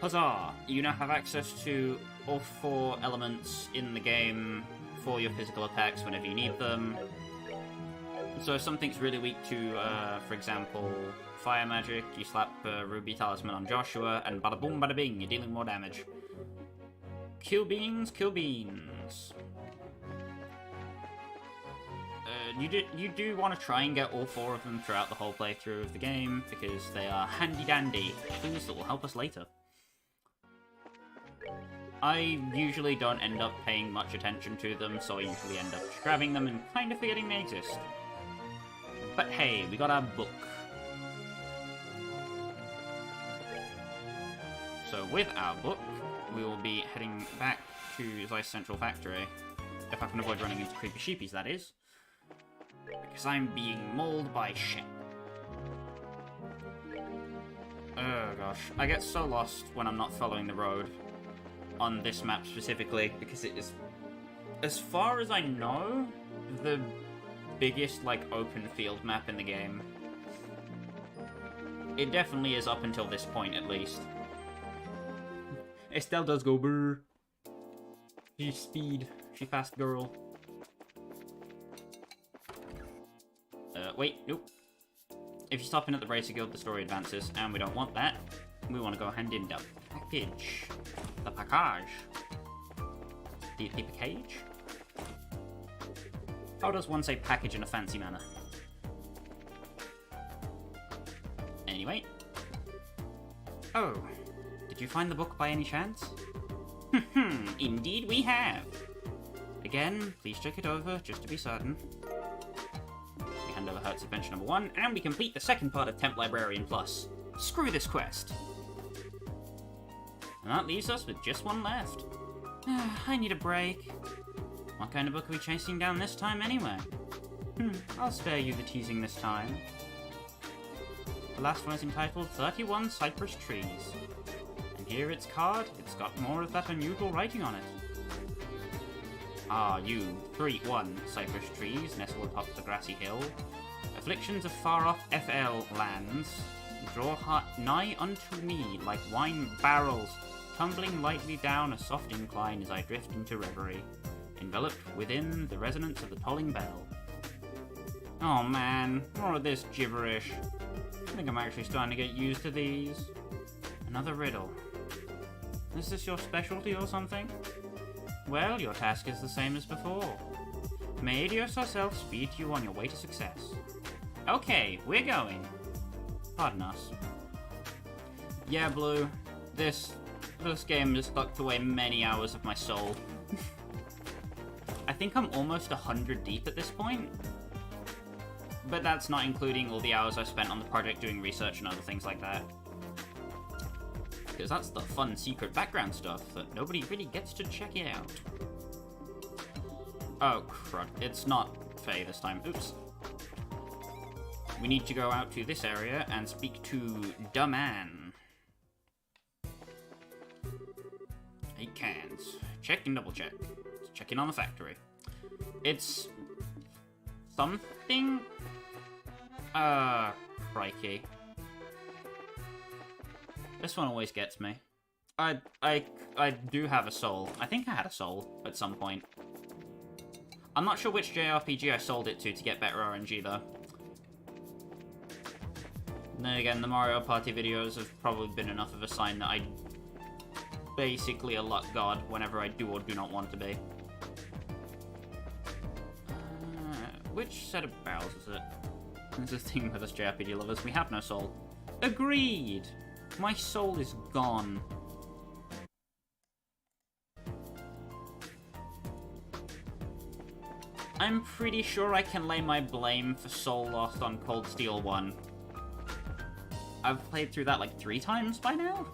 Huzzah! You now have access to all 4 elements in the game for your physical attacks whenever you need them. So if something's really weak to, for example, fire magic, you slap Ruby Talisman on Joshua, and bada boom bada bing, you're dealing more damage. Kill beans, kill beans. You do want to try and get all 4 of them throughout the whole playthrough of the game, because they are handy-dandy tools that will help us later. I usually don't end up paying much attention to them, so I usually end up just grabbing them and kind of forgetting they exist. But hey, we got our book. So with our book, we will be heading back to Zeiss Central Factory. If I can avoid running into creepy sheepies, that is. Because I'm being mauled by shit. Oh gosh, I get so lost when I'm not following the road. on this map specifically, because it is, as far as I know, the biggest, like, open field map in the game. It definitely is up until this point, at least. Estelle does go brr. She's speed. She fast girl. Wait, nope. If you stop in at the Bracer Guild, the story advances, and we don't want that. We want to go hand in the package. The package. The package? How does one say package in a fancy manner? Anyway. Oh, did you find the book by any chance? Indeed we have. Again, please check it over, just to be certain. We hand over Hertz Adventure number 1, and we complete the second part of Temp Librarian Plus. Screw this quest. And that leaves us with just one left. I need a break. What kind of book are we chasing down this time, anyway? I'll spare you the teasing this time. The last one is entitled 31 Cypress Trees. And here its card, it's got more of that unusual writing on it. Ah, you, 31 Cypress Trees, nestled atop the grassy hill. Afflictions of far-off FL lands, draw nigh unto me like wine barrels, tumbling lightly down a soft incline as I drift into reverie, enveloped within the resonance of the tolling bell. Oh man, more of this gibberish. I think I'm actually starting to get used to these. Another riddle. Is this your specialty or something? Well, your task is the same as before. May Adios herself speed you on your way to success. Okay, we're going. Pardon us. Yeah, Blue. This game has sucked away many hours of my soul. I think I'm almost 100 deep at this point. But that's not including all the hours I spent on the project doing research and other things like that. Because that's the fun secret background stuff that nobody really gets to check it out. Oh, crud. It's not Faye this time. Oops. We need to go out to this area and speak to the man. 8 cans. Check and double check. Check in on the factory. It's something? Crikey. This one always gets me. I do have a soul. I think I had a soul at some point. I'm not sure which JRPG I sold it to get better RNG though. And then again, the Mario Party videos have probably been enough of a sign that I'm basically a luck god whenever I do or do not want to be. Which set of barrels is it? This is the thing with us JRPG lovers, we have no soul. Agreed! My soul is gone. I'm pretty sure I can lay my blame for soul lost on Cold Steel 1. I've played through that like 3 times by now?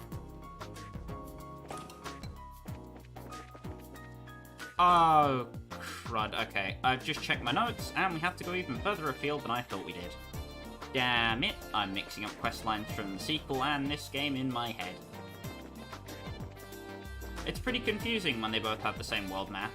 Oh, crud. Okay, I've just checked my notes, and we have to go even further afield than I thought we did. Damn it, I'm mixing up quest lines from the sequel and this game in my head. It's pretty confusing when they both have the same world map.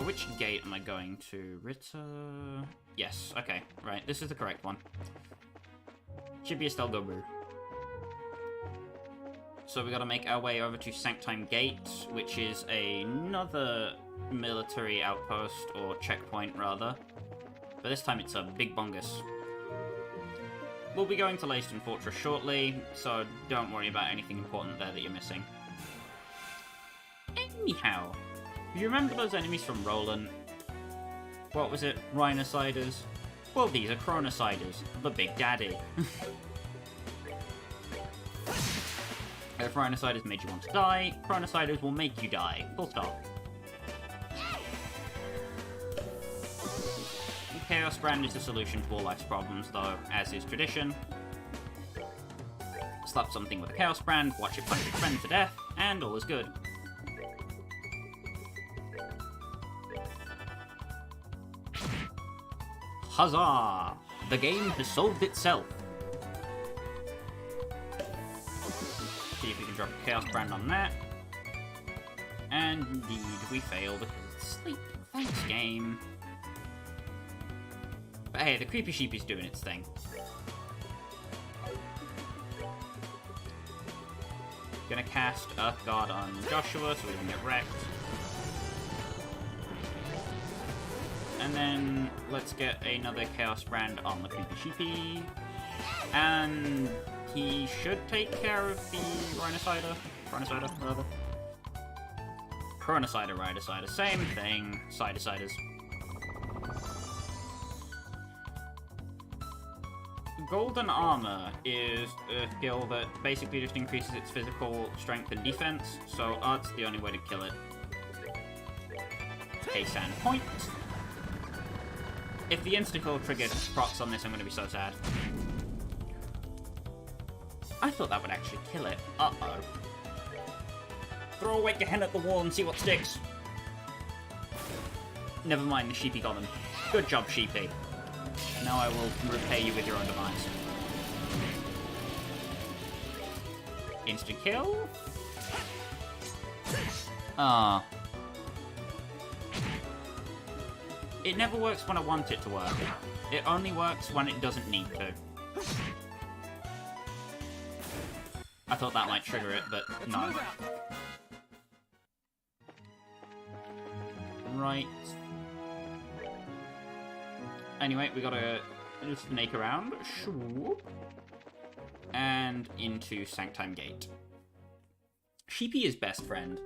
Which gate am I going to? Ritter... Yes, okay, right, this is the correct one. Should be a Stelgobu. So we gotta make our way over to Sanctime Gate, which is another military outpost, or checkpoint rather. But this time it's a big bungus. We'll be going to Leyston Fortress shortly, so don't worry about anything important there that you're missing. Anyhow, you remember those enemies from Roland? What was it? Rhinociders? Well, these are Chronociders, the Big Daddy. If Rhinociders made you want to die, Chronociders will make you die. Full stop. Chaos Brand is the solution to all life's problems, though, as is tradition. Slap something with a Chaos Brand, watch it punch its friend to death, and all is good. Huzzah! The game has solved itself. See if we can drop a Chaos Brand on that. And indeed, we fail because it's sleep. Thanks, game. But hey, the creepy sheepy's doing its thing. Gonna cast Earth Guard on Joshua so we can get wrecked. And then let's get another Chaos Brand on the creepy sheepy. And he should take care of the Rhinocider, rather. Chronocider, Rhinocider, same thing. Sideciders. Golden Armor is a skill that basically just increases its physical strength and defense, so Art's the only way to kill it. Case and point. If the insta-kill triggered procs on this, I'm going to be so sad. I thought that would actually kill it. Uh-oh. Throw a weight hen at the wall and see what sticks. Never mind, the sheepy got them. Good job, sheepy. Now I will repay you with your own demise. Insta-kill? Ah. It never works when I want it to work. It only works when it doesn't need to. I thought that might trigger it, but no. Right. Anyway, we gotta snake around. Swoop. And into Sanctime Gate. Sheepy is best friend.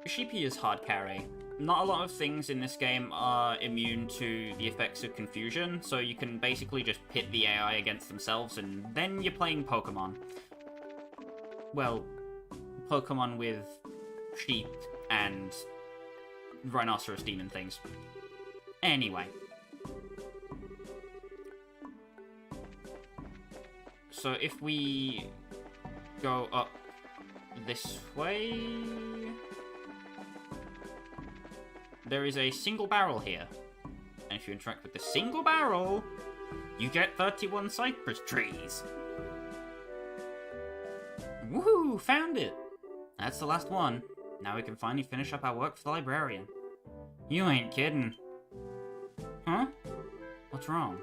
Sheepy is hard carry. Not a lot of things in this game are immune to the effects of confusion, so you can basically just pit the AI against themselves, and then you're playing Pokemon. Well, Pokemon with sheep and rhinoceros demon things. Anyway. So if we go up this way, there is a single barrel here. And if you interact with the single barrel, you get 31 cypress trees. Woohoo! Found it! That's the last one. Now we can finally finish up our work for the librarian. You ain't kidding. Huh? What's wrong?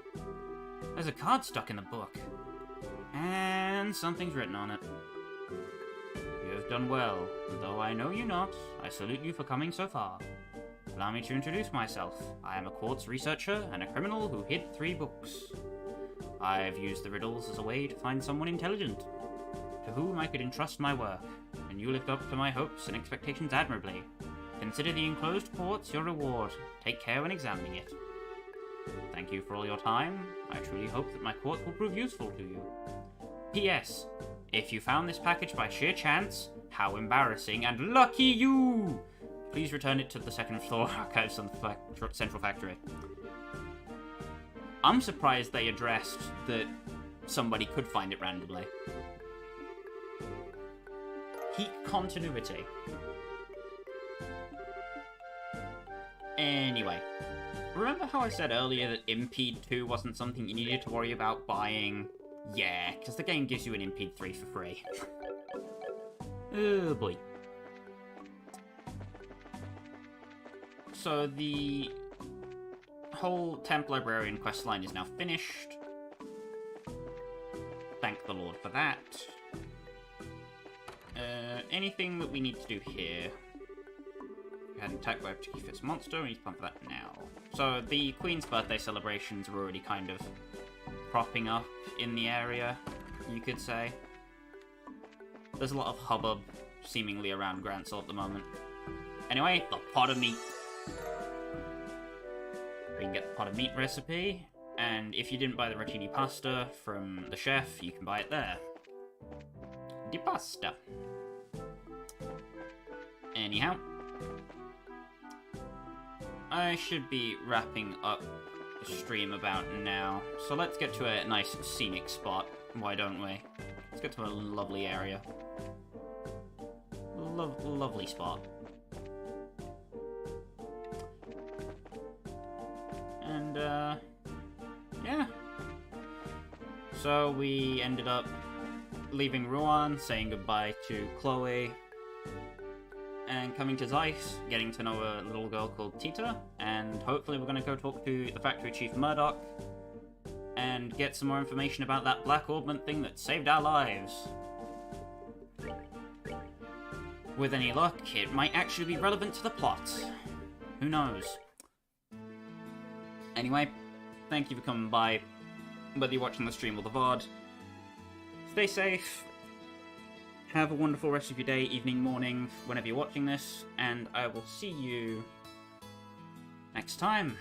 There's a card stuck in the book. And something's written on it. You have done well, and though I know you not, I salute you for coming so far. Allow me to introduce myself. I am a quartz researcher and a criminal who hid 3 books. I've used the riddles as a way to find someone intelligent, to whom I could entrust my work, and you lived up to my hopes and expectations admirably. Consider the enclosed quartz your reward. Take care when examining it. Thank you for all your time. I truly hope that my quartz will prove useful to you. P.S. If you found this package by sheer chance, how embarrassing and lucky you! Please return it to the 2nd floor archives on the central factory. I'm surprised they addressed that somebody could find it randomly. Peak continuity. Anyway. Remember how I said earlier that Impede 2 wasn't something you needed to worry about buying? Yeah, because the game gives you an Impede 3 for free. Oh boy. So the whole Temp Librarian questline is now finished. Thank the Lord for that. Anything that we need to do here? We had an attack by a particularly fierce monster, we need to pump that now. So the Queen's birthday celebrations are already kind of propping up in the area, you could say. There's a lot of hubbub seemingly around Gransel at the moment. Anyway, the pot of meat. We can get the pot of meat recipe, and if you didn't buy the rotini pasta from the chef, you can buy it there. Di pasta. Anyhow, I should be wrapping up the stream about now, so let's get to a nice scenic spot, why don't we? Let's get to a lovely area. Lovely spot. And, yeah, So we ended up leaving Ruan, saying goodbye to Chloe, and coming to Zeiss, getting to know a little girl called Tita, and hopefully we're going to go talk to the factory chief Murdoch and get some more information about that black orbment thing that saved our lives. With any luck, it might actually be relevant to the plot. Who knows? Anyway, thank you for coming by, whether you're watching the stream or the VOD. Stay safe, have a wonderful rest of your day, evening, morning, whenever you're watching this, and I will see you next time.